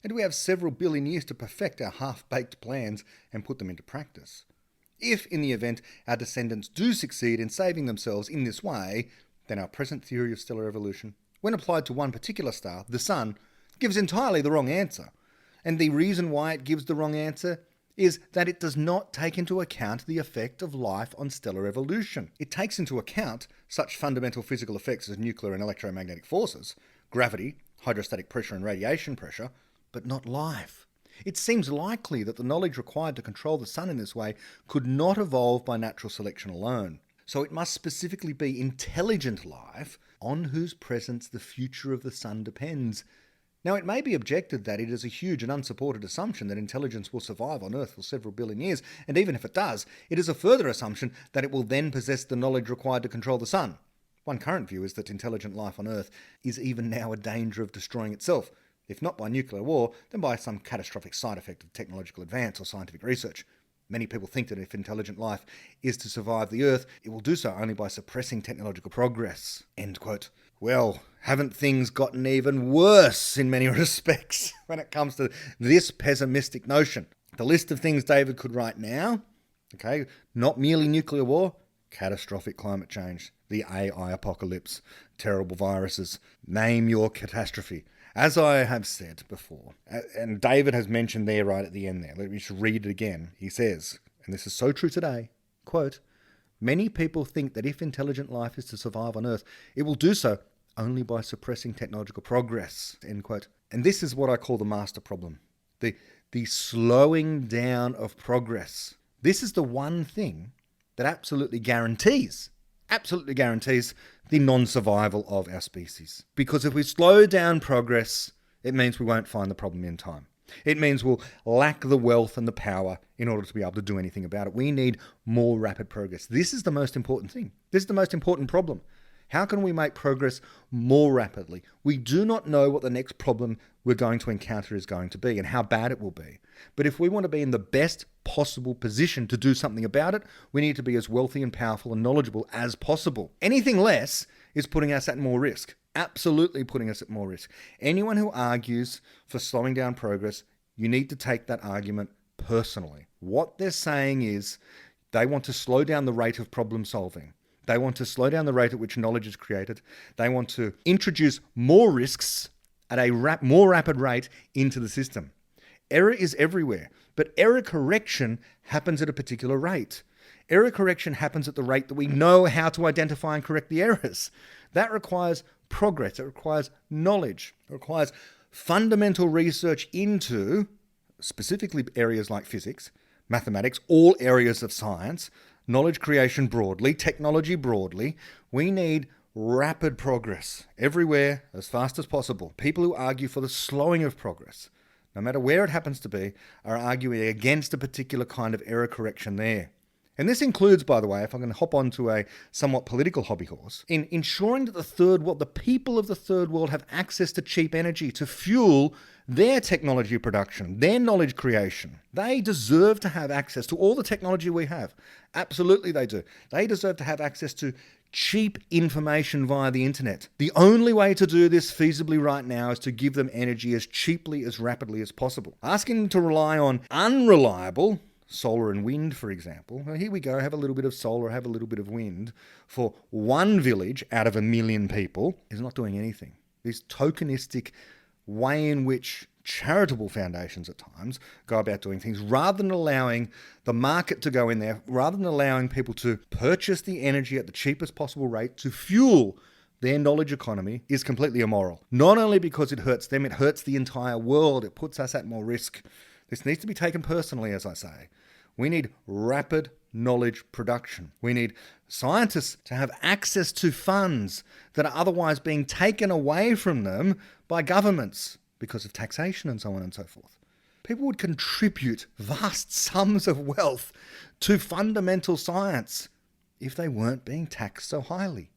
And we have several billion years to perfect our half-baked plans and put them into practice. If, in the event, our descendants do succeed in saving themselves in this way, then our present theory of stellar evolution, when applied to one particular star, the sun, gives entirely the wrong answer. And the reason why it gives the wrong answer is that it does not take into account the effect of life on stellar evolution. It takes into account such fundamental physical effects as nuclear and electromagnetic forces, gravity, hydrostatic pressure and radiation pressure, but not life. It seems likely that the knowledge required to control the sun in this way could not evolve by natural selection alone. So it must specifically be intelligent life on whose presence the future of the sun depends. Now, it may be objected that it is a huge and unsupported assumption that intelligence will survive on Earth for several billion years, and even if it does, it is a further assumption that it will then possess the knowledge required to control the sun. One current view is that intelligent life on Earth is even now a danger of destroying itself, if not by nuclear war, then by some catastrophic side effect of technological advance or scientific research. Many people think that if intelligent life is to survive the Earth, it will do so only by suppressing technological progress." End quote. Well, haven't things gotten even worse in many respects when it comes to this pessimistic notion? The list of things David could write now, okay, not merely nuclear war, catastrophic climate change, the AI apocalypse, terrible viruses, name your catastrophe. As I have said before, and David has mentioned there right at the end there, let me just read it again. He says, and this is so true today, quote, "Many people think that if intelligent life is to survive on Earth, it will do so only by suppressing technological progress," end quote. And this is what I call the master problem, the slowing down of progress. This is the one thing that absolutely guarantees absolutely guarantees the non-survival of our species. Because if we slow down progress, it means we won't find the problem in time. It means we'll lack the wealth and the power in order to be able to do anything about it. We need more rapid progress. This is the most important thing. This is the most important problem. How can we make progress more rapidly? We do not know what the next problem we're going to encounter is going to be and how bad it will be. But if we want to be in the best possible position to do something about it, we need to be as wealthy and powerful and knowledgeable as possible. Anything less is putting us at more risk. Absolutely putting us at more risk. Anyone who argues for slowing down progress, you need to take that argument personally. What they're saying is they want to slow down the rate of problem solving. They want to slow down the rate at which knowledge is created. They want to introduce more risks at a more rapid rate into the system. Error is everywhere, but error correction happens at a particular rate. Error correction happens at the rate that we know how to identify and correct the errors. That requires progress. It requires knowledge. It requires fundamental research into specifically areas like physics, mathematics, all areas of science, knowledge creation broadly, technology broadly. We need rapid progress everywhere as fast as possible. People who argue for the slowing of progress, no matter where it happens to be, are arguing against a particular kind of error correction there. And this includes, by the way, if I'm going to hop onto a somewhat political hobby horse, in ensuring that the people of the third world have access to cheap energy to fuel their technology production, their knowledge creation. They deserve to have access to all the technology we have. Absolutely they do. They deserve to have access to cheap information via the internet. The only way to do this feasibly right now is to give them energy as cheaply, as rapidly as possible. Asking them to rely on unreliable solar and wind, for example. Well, here we go, have a little bit of solar, have a little bit of wind for one village out of 1 million people is not doing anything. This tokenistic way in which charitable foundations at times go about doing things, rather than allowing the market to go in there, rather than allowing people to purchase the energy at the cheapest possible rate to fuel their knowledge economy, is completely immoral. Not only because it hurts them, it hurts the entire world. It puts us at more risk. This needs to be taken personally, as I say. We need rapid knowledge production. We need scientists to have access to funds that are otherwise being taken away from them by governments because of taxation and so on and so forth. People would contribute vast sums of wealth to fundamental science if they weren't being taxed so highly.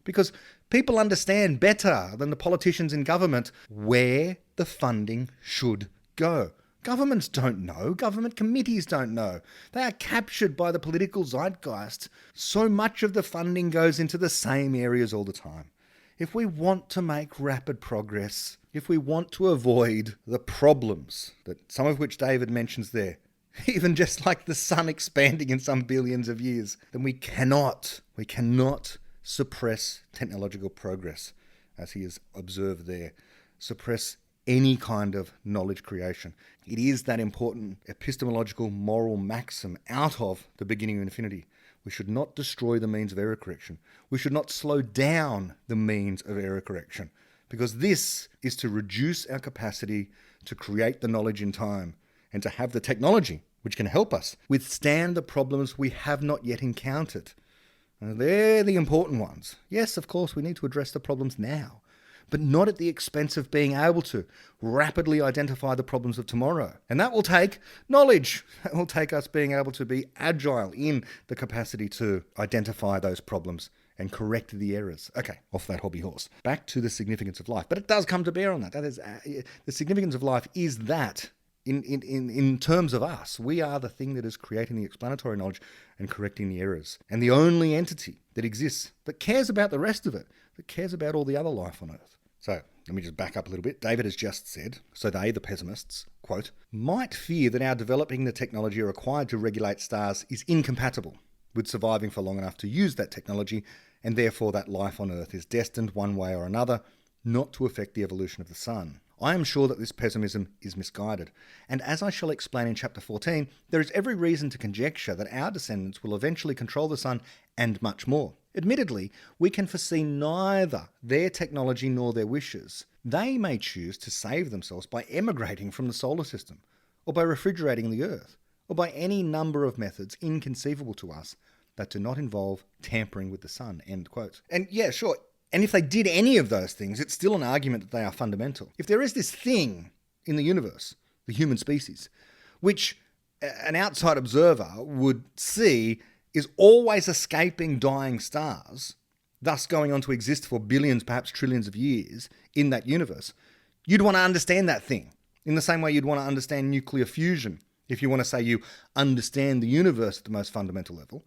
Because people understand better than the politicians in government where the funding should go. Governments don't know. Government committees don't know. They are captured by the political zeitgeist. So much of the funding goes into the same areas all the time. If we want to make rapid progress, if we want to avoid the problems, that some of which David mentions there, even just like the sun expanding in some billions of years, then we cannot suppress technological progress, as he has observed there, suppress any kind of knowledge creation. It is that important epistemological moral maxim out of the beginning of infinity. We should not destroy the means of error correction. We should not slow down the means of error correction, because this is to reduce our capacity to create the knowledge in time and to have the technology which can help us withstand the problems we have not yet encountered. And they're the important ones. Yes, of course, we need to address the problems now, but not at the expense of being able to rapidly identify the problems of tomorrow. And that will take knowledge. That will take us being able to be agile in the capacity to identify those problems and correct the errors. Okay, off that hobby horse. Back to the significance of life. But it does come to bear on that. That is, the significance of life is that in terms of us, we are the thing that is creating the explanatory knowledge and correcting the errors. And the only entity that exists that cares about the rest of it, that cares about all the other life on Earth. So let me just back up a little bit. David has just said, so they, the pessimists, quote, might fear that our developing the technology required to regulate stars is incompatible with surviving for long enough to use that technology, and therefore that life on Earth is destined one way or another not to affect the evolution of the sun. I am sure that this pessimism is misguided, and as I shall explain in chapter 14, there is every reason to conjecture that our descendants will eventually control the sun and much more. Admittedly, we can foresee neither their technology nor their wishes. They may choose to save themselves by emigrating from the solar system, or by refrigerating the Earth, or by any number of methods inconceivable to us, that do not involve tampering with the sun, end quote. And yeah, sure. And if they did any of those things, it's still an argument that they are fundamental. If there is this thing in the universe, the human species, which an outside observer would see is always escaping dying stars, thus going on to exist for billions, perhaps trillions of years in that universe, you'd want to understand that thing in the same way you'd want to understand nuclear fusion. If you want to say you understand the universe at the most fundamental level.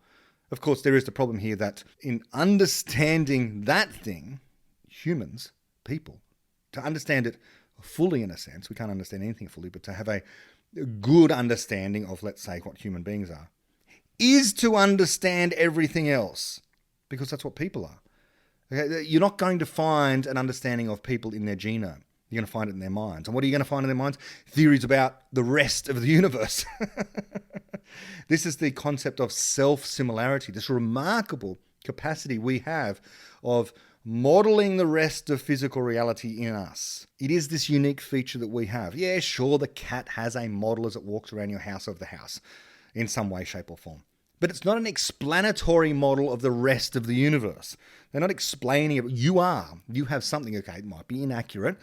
Of course, there is the problem here that in understanding that thing, humans, people, to understand it fully in a sense, we can't understand anything fully, but to have a good understanding of, let's say, what human beings are, is to understand everything else, because that's what people are. Okay? You're not going to find an understanding of people in their genome. You're going to find it in their minds. And what are you going to find in their minds? Theories about the rest of the universe. This is the concept of self-similarity, this remarkable capacity we have of modeling the rest of physical reality in us. It is this unique feature that we have. Yeah, sure, the cat has a model as it walks around your house of the house in some way, shape, or form. But it's not an explanatory model of the rest of the universe. They're not explaining it. You have something, okay, it might be inaccurate.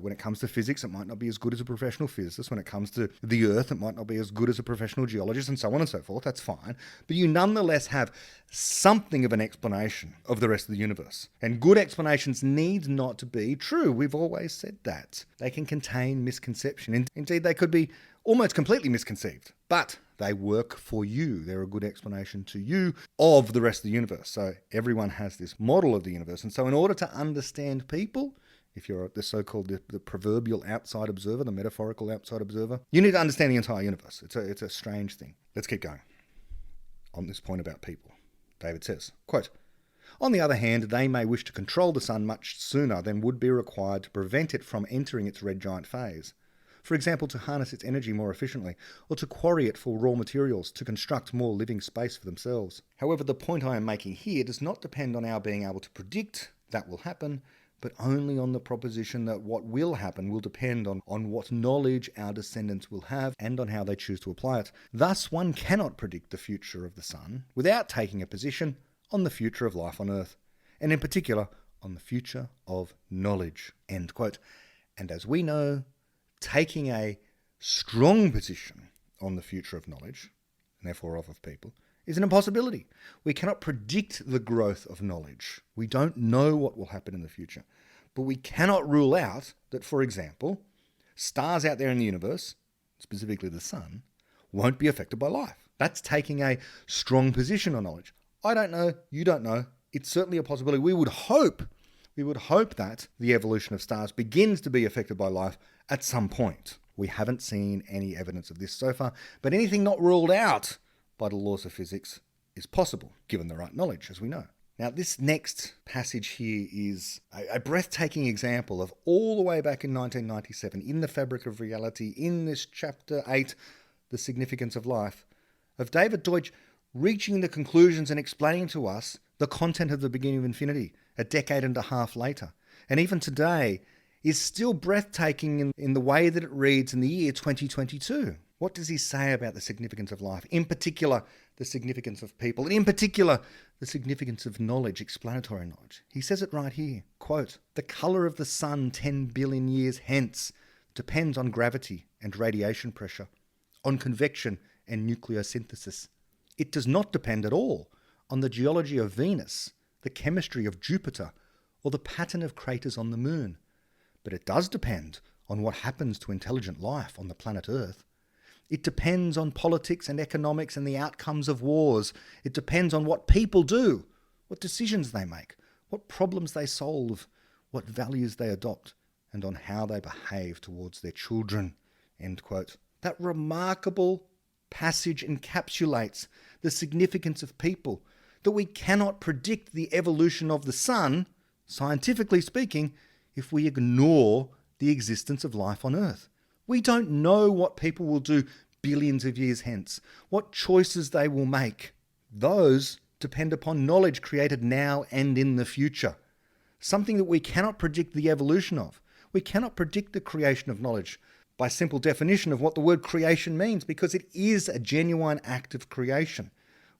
When it comes to physics, it might not be as good as a professional physicist. When it comes to the Earth, it might not be as good as a professional geologist, and so on and so forth. That's fine. But you nonetheless have something of an explanation of the rest of the universe. And good explanations need not to be true. We've always said that. They can contain misconception. Indeed, they could be almost completely misconceived. But they work for you. They're a good explanation to you of the rest of the universe. So everyone has this model of the universe. And so in order to understand people, if you're the so-called the proverbial outside observer, the metaphorical outside observer, you need to understand the entire universe. It's a strange thing. Let's keep going. On this point about people, David says, quote, "On the other hand, they may wish to control the sun much sooner than would be required to prevent it from entering its red giant phase. For example, to harness its energy more efficiently, or to quarry it for raw materials, to construct more living space for themselves. However, the point I am making here does not depend on our being able to predict that will happen, but only on the proposition that what will happen will depend on what knowledge our descendants will have and on how they choose to apply it. Thus, one cannot predict the future of the sun without taking a position on the future of life on Earth, and in particular, on the future of knowledge." End quote. And as we know, taking a strong position on the future of knowledge, and therefore of people, is an impossibility. We cannot predict the growth of knowledge. We don't know what will happen in the future. But we cannot rule out that, for example, stars out there in the universe, specifically the sun, won't be affected by life. That's taking a strong position on knowledge. I don't know, you don't know. It's certainly a possibility. We would hope that the evolution of stars begins to be affected by life at some point. We haven't seen any evidence of this so far, but anything not ruled out by the laws of physics is possible, given the right knowledge, as we know. Now, this next passage here is a breathtaking example of all the way back in 1997, in the Fabric of Reality, in this chapter 8, The Significance of Life, of David Deutsch reaching the conclusions and explaining to us the content of the beginning of infinity a decade and a half later. And even today is still breathtaking in the way that it reads in the year 2022. What does he say about the significance of life? In particular, the significance of people, and in particular, the significance of knowledge, explanatory knowledge. He says it right here, quote, "The colour of the sun 10 billion years hence depends on gravity and radiation pressure, on convection and nucleosynthesis. It does not depend at all on the geology of Venus, the chemistry of Jupiter, or the pattern of craters on the moon. But it does depend on what happens to intelligent life on the planet Earth. It depends on politics and economics and the outcomes of wars. It depends on what people do, what decisions they make, what problems they solve, what values they adopt, and on how they behave towards their children." End quote. That remarkable passage encapsulates the significance of people, that we cannot predict the evolution of the sun, scientifically speaking, if we ignore the existence of life on Earth. We don't know what people will do billions of years hence, what choices they will make. Those depend upon knowledge created now and in the future, something that we cannot predict the evolution of. We cannot predict the creation of knowledge by simple definition of what the word creation means, because it is a genuine act of creation.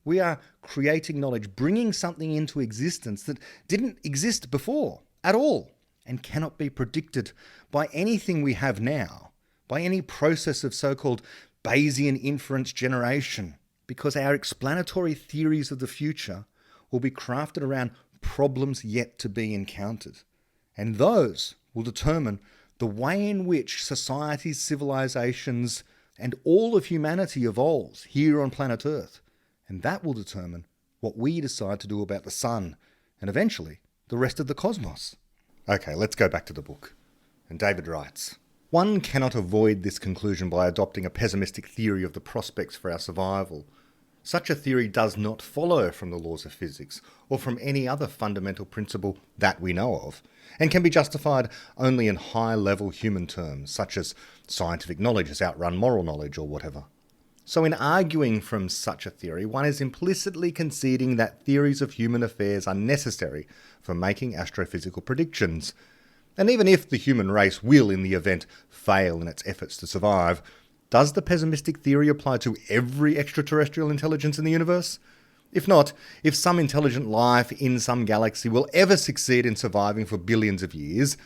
We are creating knowledge, bringing something into existence that didn't exist before at all and cannot be predicted by anything we have now, by any process of so-called Bayesian inference generation, because our explanatory theories of the future will be crafted around problems yet to be encountered. And those will determine the way in which societies, civilizations, and all of humanity evolves here on planet Earth. And that will determine what we decide to do about the sun, and eventually the rest of the cosmos. Okay, let's go back to the book. And David writes, "One cannot avoid this conclusion by adopting a pessimistic theory of the prospects for our survival. Such a theory does not follow from the laws of physics or from any other fundamental principle that we know of, and can be justified only in high-level human terms, such as scientific knowledge has outrun moral knowledge or whatever. So in arguing from such a theory, one is implicitly conceding that theories of human affairs are necessary for making astrophysical predictions. And even if the human race will, in the event, fail in its efforts to survive, does the pessimistic theory apply to every extraterrestrial intelligence in the universe? If not, if some intelligent life in some galaxy will ever succeed in surviving for billions of years,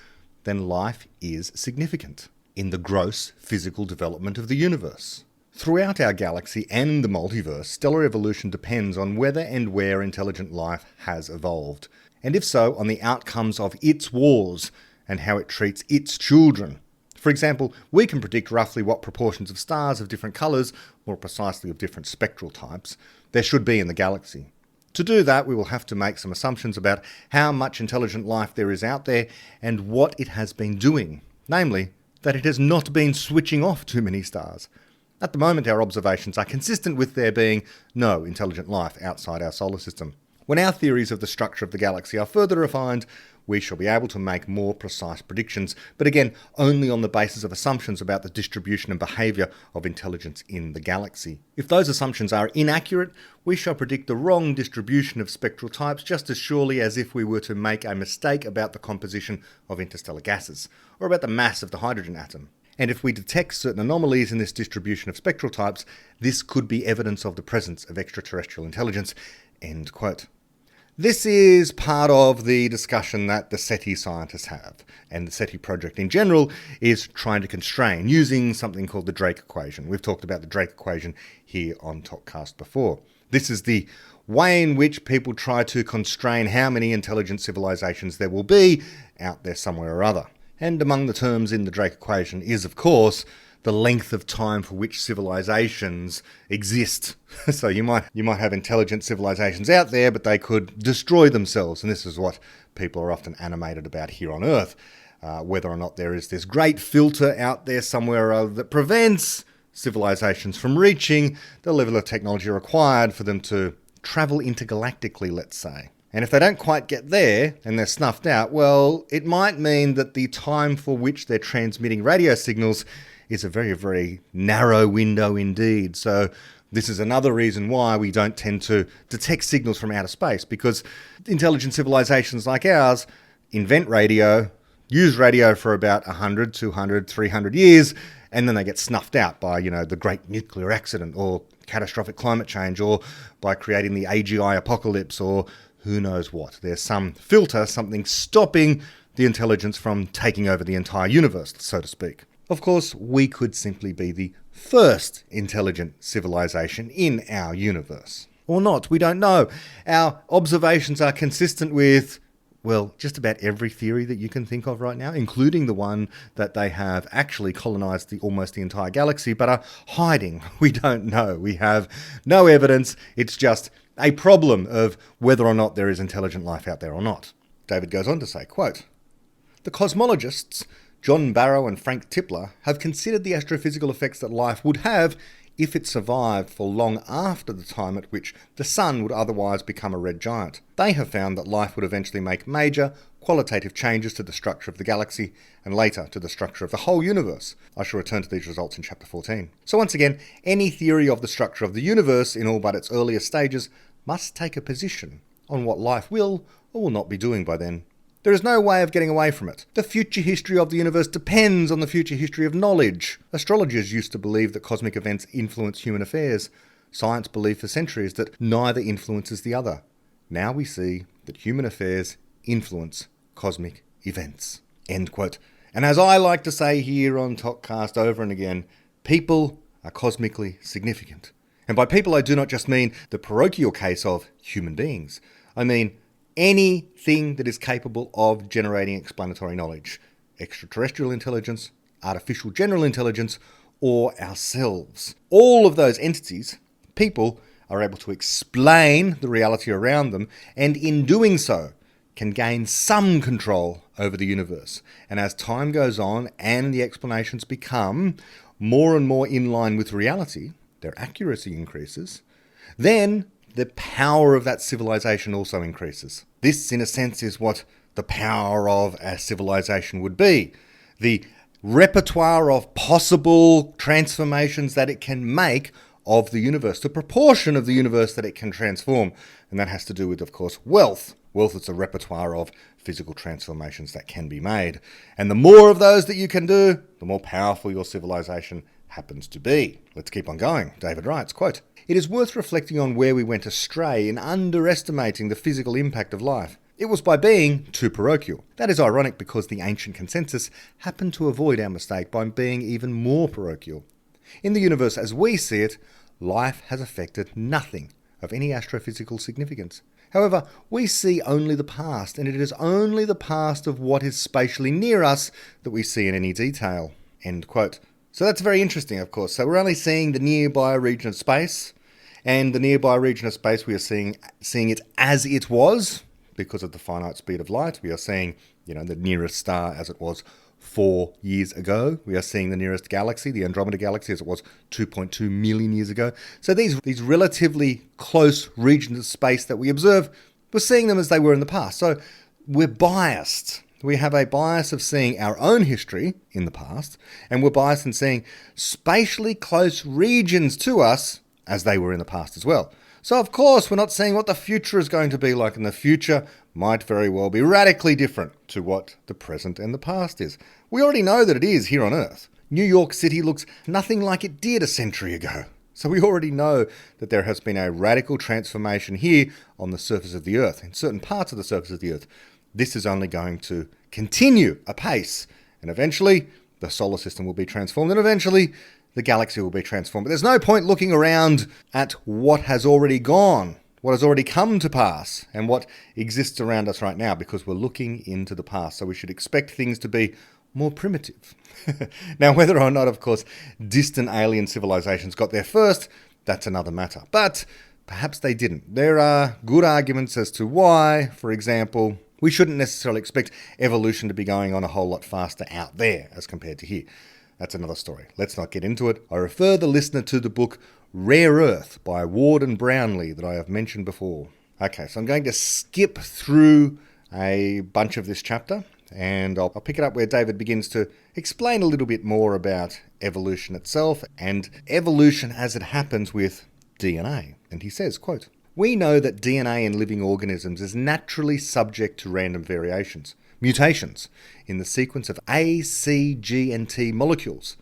then life is significant in the gross physical development of the universe. Throughout our galaxy and the multiverse, stellar evolution depends on whether and where intelligent life has evolved, and if so, on the outcomes of its wars and how it treats its children. For example, we can predict roughly what proportions of stars of different colours, more precisely of different spectral types, there should be in the galaxy. To do that, we will have to make some assumptions about how much intelligent life there is out there and what it has been doing, namely, that it has not been switching off too many stars. At the moment, our observations are consistent with there being no intelligent life outside our solar system. When our theories of the structure of the galaxy are further refined, we shall be able to make more precise predictions, but again, only on the basis of assumptions about the distribution and behaviour of intelligence in the galaxy. If those assumptions are inaccurate, we shall predict the wrong distribution of spectral types just as surely as if we were to make a mistake about the composition of interstellar gases, or about the mass of the hydrogen atom. And if we detect certain anomalies in this distribution of spectral types, this could be evidence of the presence of extraterrestrial intelligence." End quote. This is part of the discussion that the SETI scientists have, and the SETI project in general is trying to constrain using something called the Drake equation. We've talked about the Drake equation here on TalkCast before. This is the way in which people try to constrain how many intelligent civilizations there will be out there somewhere or other. And among the terms in the Drake equation is, of course, the length of time for which civilizations exist. So you might have intelligent civilizations out there, but they could destroy themselves. And this is what people are often animated about here on Earth. Whether or not there is this great filter out there somewhere or other that prevents civilizations from reaching the level of technology required for them to travel intergalactically, let's say. And if they don't quite get there and they're snuffed out, well, it might mean that the time for which they're transmitting radio signals is a very, very narrow window indeed. So this is another reason why we don't tend to detect signals from outer space, because intelligent civilizations like ours invent radio, use radio for about 100, 200, 300 years, and then they get snuffed out by, the great nuclear accident or catastrophic climate change, or by creating the AGI apocalypse, or who knows what. There's some filter, something stopping the intelligence from taking over the entire universe, so to speak. Of course, we could simply be the first intelligent civilization in our universe. Or not, we don't know. Our observations are consistent with, well, just about every theory that you can think of right now, including the one that they have actually colonized almost the entire galaxy, but are hiding. We don't know. We have no evidence. It's just a problem of whether or not there is intelligent life out there or not. David goes on to say, quote, "The cosmologists John Barrow and Frank Tipler have considered the astrophysical effects that life would have if it survived for long after the time at which the sun would otherwise become a red giant. They have found that life would eventually make major qualitative changes to the structure of the galaxy and later to the structure of the whole universe. I shall return to these results in chapter 14. So once again, any theory of the structure of the universe in all but its earliest stages must take a position on what life will or will not be doing by then. There is no way of getting away from it. The future history of the universe depends on the future history of knowledge. Astrologers used to believe that cosmic events influence human affairs. Science believed for centuries that neither influences the other. Now we see that human affairs influence cosmic events. End quote. And as I like to say here on Topcast over and again, people are cosmically significant. And by people, I do not just mean the parochial case of human beings. I mean anything that is capable of generating explanatory knowledge. Extraterrestrial intelligence, artificial general intelligence, or ourselves. All of those entities, people, are able to explain the reality around them, and in doing so, can gain some control over the universe. And as time goes on and the explanations become more and more in line with reality, their accuracy increases, then the power of that civilization also increases. This, in a sense, is what the power of a civilization would be. The repertoire of possible transformations that it can make of the universe, the proportion of the universe that it can transform. And that has to do with, of course, wealth. Wealth is a repertoire of physical transformations that can be made. And the more of those that you can do, the more powerful your civilization happens to be. Let's keep on going. David writes, quote, "It is worth reflecting on where we went astray in underestimating the physical impact of life. It was by being too parochial. That is ironic because the ancient consensus happened to avoid our mistake by being even more parochial. In the universe as we see it, life has affected nothing of any astrophysical significance. However, we see only the past, and it is only the past of what is spatially near us that we see in any detail." End quote. So that's very interesting, of course. So we're only seeing the nearby region of space, and the nearby region of space we are seeing it as it was because of the finite speed of light. We are seeing, the nearest star as it was 4 years ago. We are seeing the nearest galaxy, the Andromeda Galaxy, as it was 2.2 million years ago. So these relatively close regions of space that we observe, we're seeing them as they were in the past. So we're biased. We have a bias of seeing our own history in the past, and we're biased in seeing spatially close regions to us as they were in the past as well. So of course, we're not seeing what the future is going to be like, and the future might very well be radically different to what the present and the past is. We already know that it is here on Earth. New York City looks nothing like it did a century ago. So we already know that there has been a radical transformation here on the surface of the Earth, in certain parts of the surface of the Earth. This is only going to continue apace, and eventually the solar system will be transformed, and eventually the galaxy will be transformed. But there's no point looking around at what has already gone, what has already come to pass, and what exists around us right now, because we're looking into the past. So we should expect things to be more primitive. Now, whether or not, of course, distant alien civilizations got there first, that's another matter. But perhaps they didn't. There are good arguments as to why. For example, we shouldn't necessarily expect evolution to be going on a whole lot faster out there as compared to here. That's another story. Let's not get into it. I refer the listener to the book Rare Earth by Ward and Brownlee that I have mentioned before. Okay, so I'm going to skip through a bunch of this chapter, and I'll pick it up where David begins to explain a little bit more about evolution itself and evolution as it happens with DNA. And he says, quote, "We know that DNA in living organisms is naturally subject to random variations, mutations, in the sequence of A, C, G, and T molecules.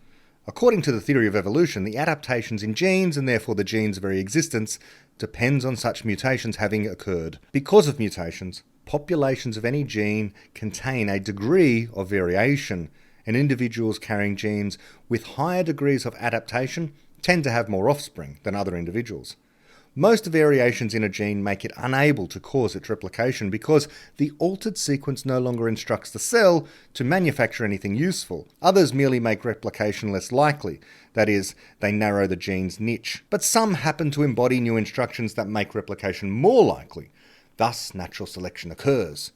According to the theory of evolution, the adaptations in genes, and therefore the gene's very existence, depends on such mutations having occurred. Because of mutations, populations of any gene contain a degree of variation, and individuals carrying genes with higher degrees of adaptation tend to have more offspring than other individuals. Most variations in a gene make it unable to cause its replication because the altered sequence no longer instructs the cell to manufacture anything useful. Others merely make replication less likely, that is, they narrow the gene's niche. But some happen to embody new instructions that make replication more likely. Thus, natural selection occurs.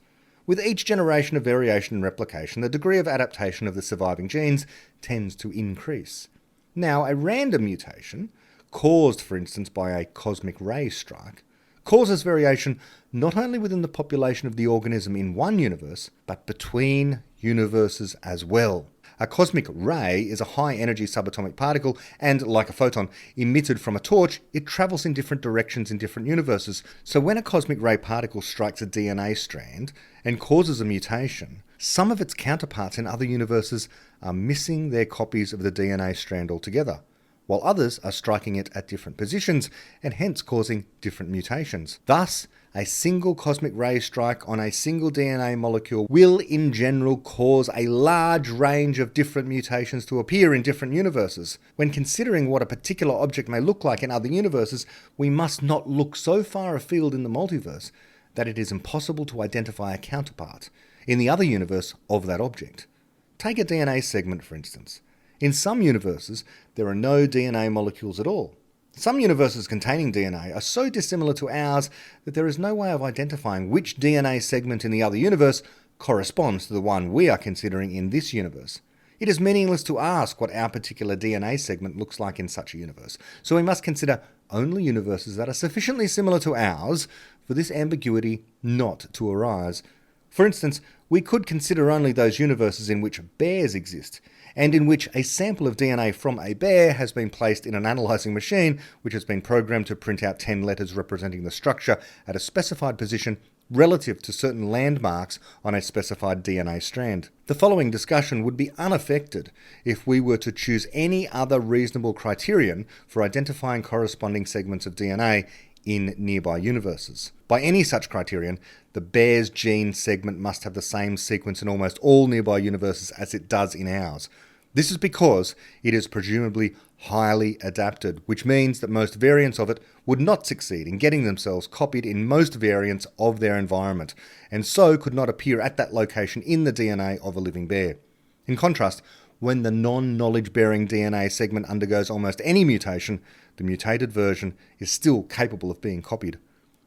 With each generation of variation and replication, the degree of adaptation of the surviving genes tends to increase. Now, a random mutation, caused, for instance, by a cosmic ray strike, causes variation not only within the population of the organism in one universe, but between universes as well. A cosmic ray is a high-energy subatomic particle, and, like a photon, emitted from a torch, it travels in different directions in different universes. So when a cosmic ray particle strikes a DNA strand and causes a mutation, some of its counterparts in other universes are missing their copies of the DNA strand altogether. while others are striking it at different positions and hence causing different mutations. Thus, a single cosmic ray strike on a single DNA molecule will in general cause a large range of different mutations to appear in different universes. When considering what a particular object may look like in other universes, we must not look so far afield in the multiverse that it is impossible to identify a counterpart in the other universe of that object. Take a DNA segment, for instance. In some universes, there are no DNA molecules at all. Some universes containing DNA are so dissimilar to ours that there is no way of identifying which DNA segment in the other universe corresponds to the one we are considering in this universe. It is meaningless to ask what our particular DNA segment looks like in such a universe, so we must consider only universes that are sufficiently similar to ours for this ambiguity not to arise. For instance, we could consider only those universes in which bears exist, and in which a sample of DNA from a bear has been placed in an analysing machine which has been programmed to print out 10 letters representing the structure at a specified position relative to certain landmarks on a specified DNA strand. The following discussion would be unaffected if we were to choose any other reasonable criterion for identifying corresponding segments of DNA in nearby universes. By any such criterion, the bear's gene segment must have the same sequence in almost all nearby universes as it does in ours. This is because it is presumably highly adapted, which means that most variants of it would not succeed in getting themselves copied in most variants of their environment, and so could not appear at that location in the DNA of a living bear. In contrast, when the non-knowledge-bearing DNA segment undergoes almost any mutation, the mutated version is still capable of being copied.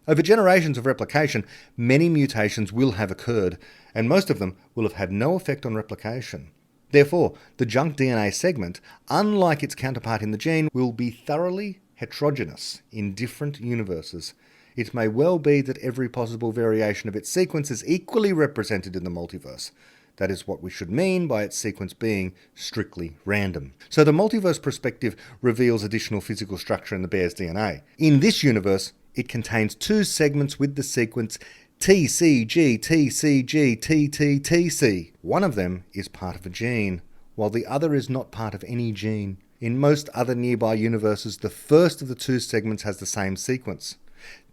Over generations of replication, many mutations will have occurred, and most of them will have had no effect on replication. Therefore, the junk DNA segment, unlike its counterpart in the gene, will be thoroughly heterogeneous in different universes. It may well be that every possible variation of its sequence is equally represented in the multiverse. That is what we should mean by its sequence being strictly random. So the multiverse perspective reveals additional physical structure in the bear's DNA. In this universe, it contains two segments with the sequence TCG, TCG, TTTC. One of them is part of a gene, while the other is not part of any gene. In most other nearby universes, the first of the two segments has the same sequence.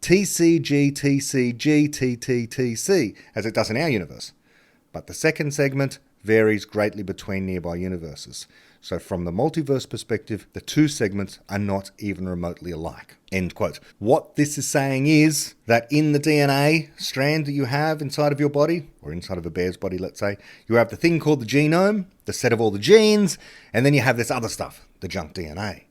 TCG, TCG, TTTC, as it does in our universe. But the second segment varies greatly between nearby universes. So from the multiverse perspective, the two segments are not even remotely alike. End quote. What this is saying is that in the DNA strand that you have inside of your body, or inside of a bear's body, let's say, you have the thing called the genome, the set of all the genes, and then you have this other stuff, the junk DNA.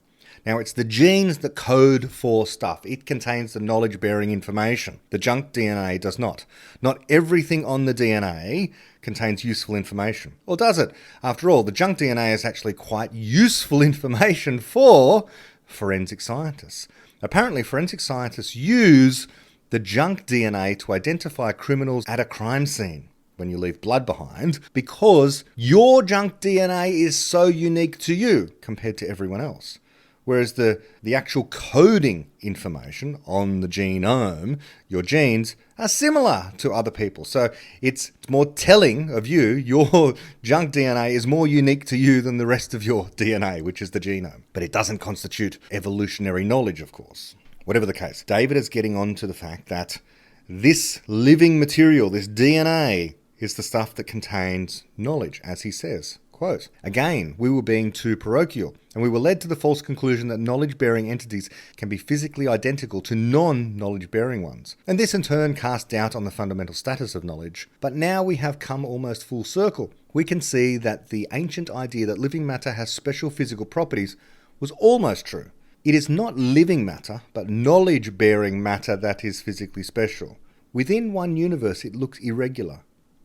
Now, it's the genes that code for stuff. It contains the knowledge-bearing information. The junk DNA does not. Not everything on the DNA contains useful information. Or does it? After all, the junk DNA is actually quite useful information for forensic scientists. Apparently, forensic scientists use the junk DNA to identify criminals at a crime scene when you leave blood behind, because your junk DNA is so unique to you compared to everyone else. Whereas the actual coding information on the genome, your genes, are similar to other people. So it's more telling of you. Your junk DNA is more unique to you than the rest of your DNA, which is the genome. But it doesn't constitute evolutionary knowledge, of course. Whatever the case, David is getting on to the fact that this living material, this DNA, is the stuff that contains knowledge, as he says. Quote, again, we were being too parochial, and we were led to the false conclusion that knowledge-bearing entities can be physically identical to non-knowledge-bearing ones. And this in turn cast doubt on the fundamental status of knowledge. But now we have come almost full circle. We can see that the ancient idea that living matter has special physical properties was almost true. It is not living matter, but knowledge-bearing matter that is physically special. Within one universe, it looks irregular.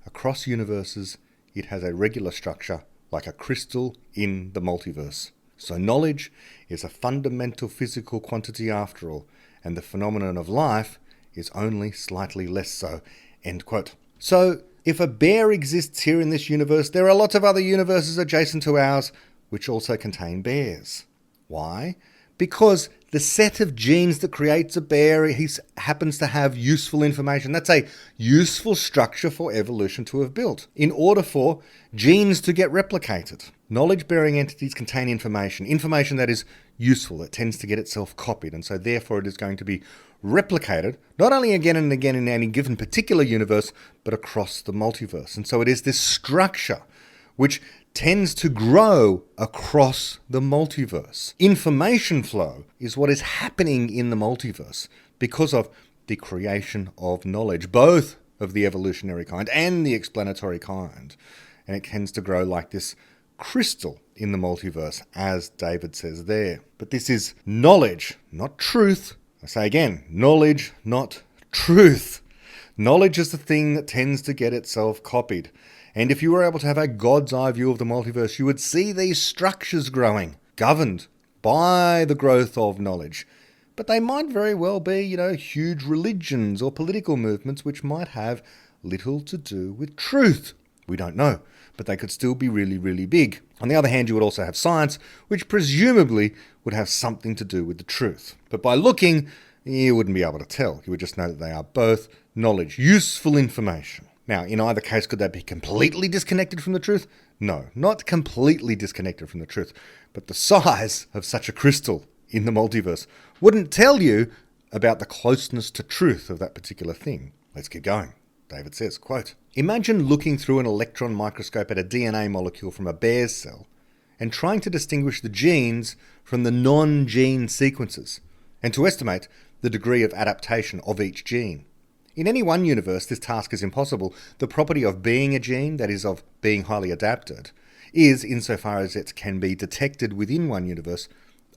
Across universes, it has a regular structure, like a crystal in the multiverse. So knowledge is a fundamental physical quantity after all, and the phenomenon of life is only slightly less so. End quote. So if a bear exists here in this universe, there are lots of other universes adjacent to ours which also contain bears. Why? Because the set of genes that creates a bear, he happens to have useful information. That's a useful structure for evolution to have built in order for genes to get replicated. Knowledge-bearing entities contain information that is useful, that tends to get itself copied, and so therefore it is going to be replicated, not only again and again in any given particular universe, but across the multiverse. And so it is this structure which tends to grow across the multiverse. Information flow is what is happening in the multiverse because of the creation of knowledge, both of the evolutionary kind and the explanatory kind. And it tends to grow like this crystal in the multiverse, as David says there. But this is knowledge, not truth. I say again, knowledge, not truth. Knowledge is the thing that tends to get itself copied. And if you were able to have a God's eye view of the multiverse, you would see these structures growing, governed by the growth of knowledge. But they might very well be, huge religions or political movements which might have little to do with truth. We don't know, but they could still be really, really big. On the other hand, you would also have science, which presumably would have something to do with the truth. But by looking, you wouldn't be able to tell. You would just know that they are both knowledge, useful information. Now, in either case, could they be completely disconnected from the truth? No, not completely disconnected from the truth. But the size of such a crystal in the multiverse wouldn't tell you about the closeness to truth of that particular thing. Let's keep going. David says, quote, "Imagine looking through an electron microscope at a DNA molecule from a bear's cell and trying to distinguish the genes from the non-gene sequences and to estimate the degree of adaptation of each gene. In any one universe, this task is impossible. The property of being a gene, that is, of being highly adapted, is, insofar as it can be detected within one universe,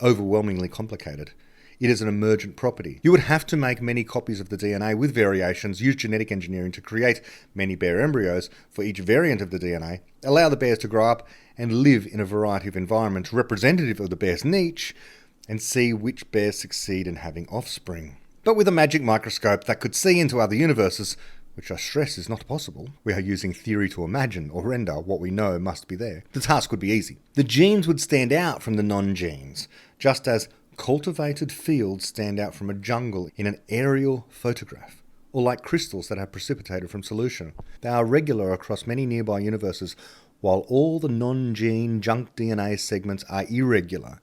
overwhelmingly complicated. It is an emergent property. You would have to make many copies of the DNA with variations, use genetic engineering to create many bear embryos for each variant of the DNA, allow the bears to grow up and live in a variety of environments representative of the bear's niche, and see which bears succeed in having offspring. But with a magic microscope that could see into other universes, which I stress is not possible, we are using theory to imagine or render what we know must be there, the task would be easy. The genes would stand out from the non-genes, just as cultivated fields stand out from a jungle in an aerial photograph, or like crystals that have precipitated from solution. They are regular across many nearby universes, while all the non-gene junk DNA segments are irregular.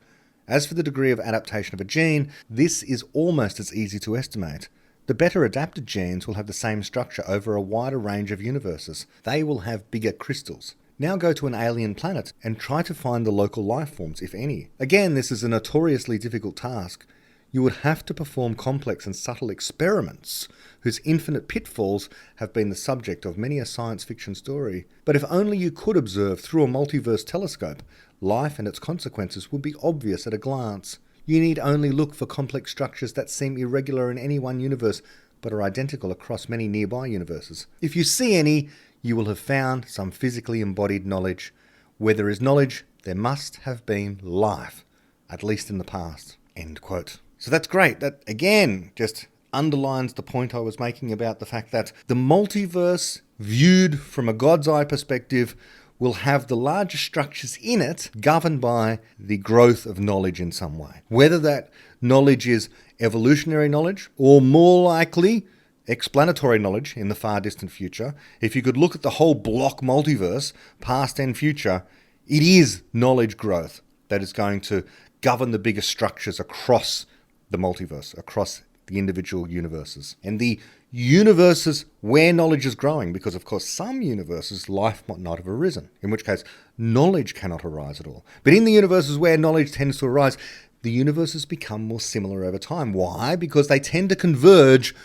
As for the degree of adaptation of a gene, this is almost as easy to estimate. The better adapted genes will have the same structure over a wider range of universes. They will have bigger crystals. Now go to an alien planet and try to find the local life forms, if any. Again, this is a notoriously difficult task. You would have to perform complex and subtle experiments whose infinite pitfalls have been the subject of many a science fiction story. But if only you could observe through a multiverse telescope, life and its consequences would be obvious at a glance. You need only look for complex structures that seem irregular in any one universe, but are identical across many nearby universes. If you see any, you will have found some physically embodied knowledge. Where there is knowledge, there must have been life, at least in the past." End quote. So that's great. That, again, just underlines the point I was making about the fact that the multiverse, viewed from a God's eye perspective, will have the larger structures in it governed by the growth of knowledge in some way. Whether that knowledge is evolutionary knowledge or, more likely, explanatory knowledge in the far distant future. If you could look at the whole block multiverse, past and future, it is knowledge growth that is going to govern the bigger structures across the multiverse, across the individual universes. And the universes where knowledge is growing, because of course some universes life might not have arisen, in which case knowledge cannot arise at all. But in the universes where knowledge tends to arise, the universes become more similar over time. Why? Because they tend to converge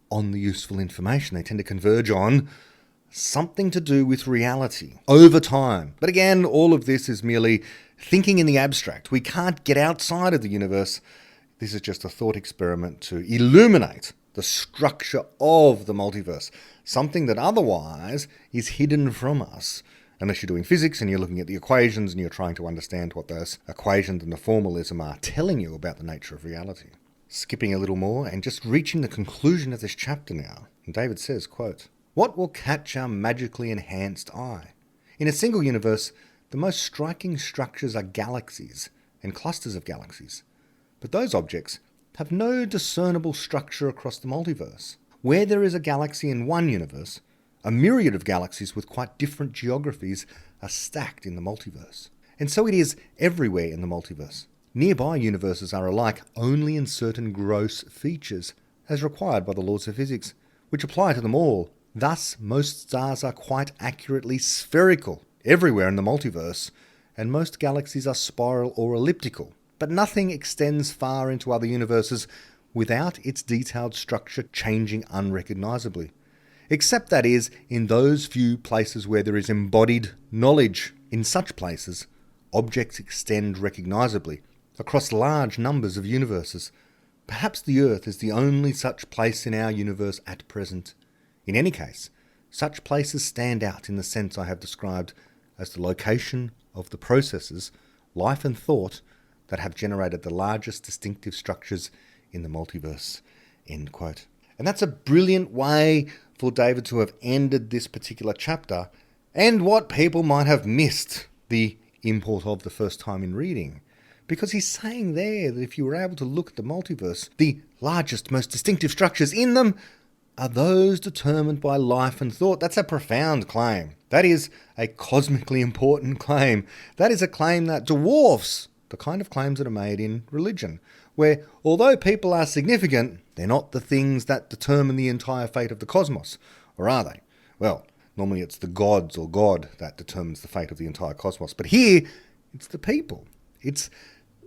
on the useful information. They tend to converge on something to do with reality over time. But again, all of this is merely thinking in the abstract. We can't get outside of the universe. This is just a thought experiment to illuminate the structure of the multiverse, something that otherwise is hidden from us, unless you're doing physics and you're looking at the equations and you're trying to understand what those equations and the formalism are telling you about the nature of reality. Skipping a little more and just reaching the conclusion of this chapter now. And David says, quote, "What will catch our magically enhanced eye? In a single universe, the most striking structures are galaxies and clusters of galaxies. But those objects have no discernible structure across the multiverse. Where there is a galaxy in one universe, a myriad of galaxies with quite different geographies are stacked in the multiverse. And so it is everywhere in the multiverse. Nearby universes are alike only in certain gross features, as required by the laws of physics, which apply to them all. Thus, most stars are quite accurately spherical everywhere in the multiverse, and most galaxies are spiral or elliptical. But nothing extends far into other universes without its detailed structure changing unrecognisably. Except, that is, in those few places where there is embodied knowledge. In such places, objects extend recognisably across large numbers of universes. Perhaps the Earth is the only such place in our universe at present. In any case, such places stand out in the sense I have described as the location of the processes, life and thought, that have generated the largest distinctive structures in the multiverse." End quote. And that's a brilliant way for David to have ended this particular chapter, and what people might have missed the import of the first time in reading. Because he's saying there that if you were able to look at the multiverse, the largest, most distinctive structures in them are those determined by life and thought. That's a profound claim. That is a cosmically important claim. That is a claim that dwarfs the kind of claims that are made in religion, where although people are significant, they're not the things that determine the entire fate of the cosmos. Or are they? Well, normally it's the gods or God that determines the fate of the entire cosmos. But here, it's the people. It's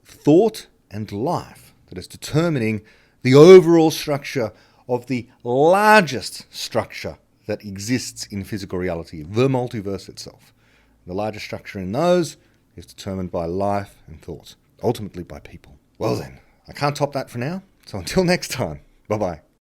thought and life that is determining the overall structure of the largest structure that exists in physical reality, the multiverse itself. The largest structure in those is determined by life and thought, ultimately by people. Well then, I can't top that for now, so until next time, bye-bye.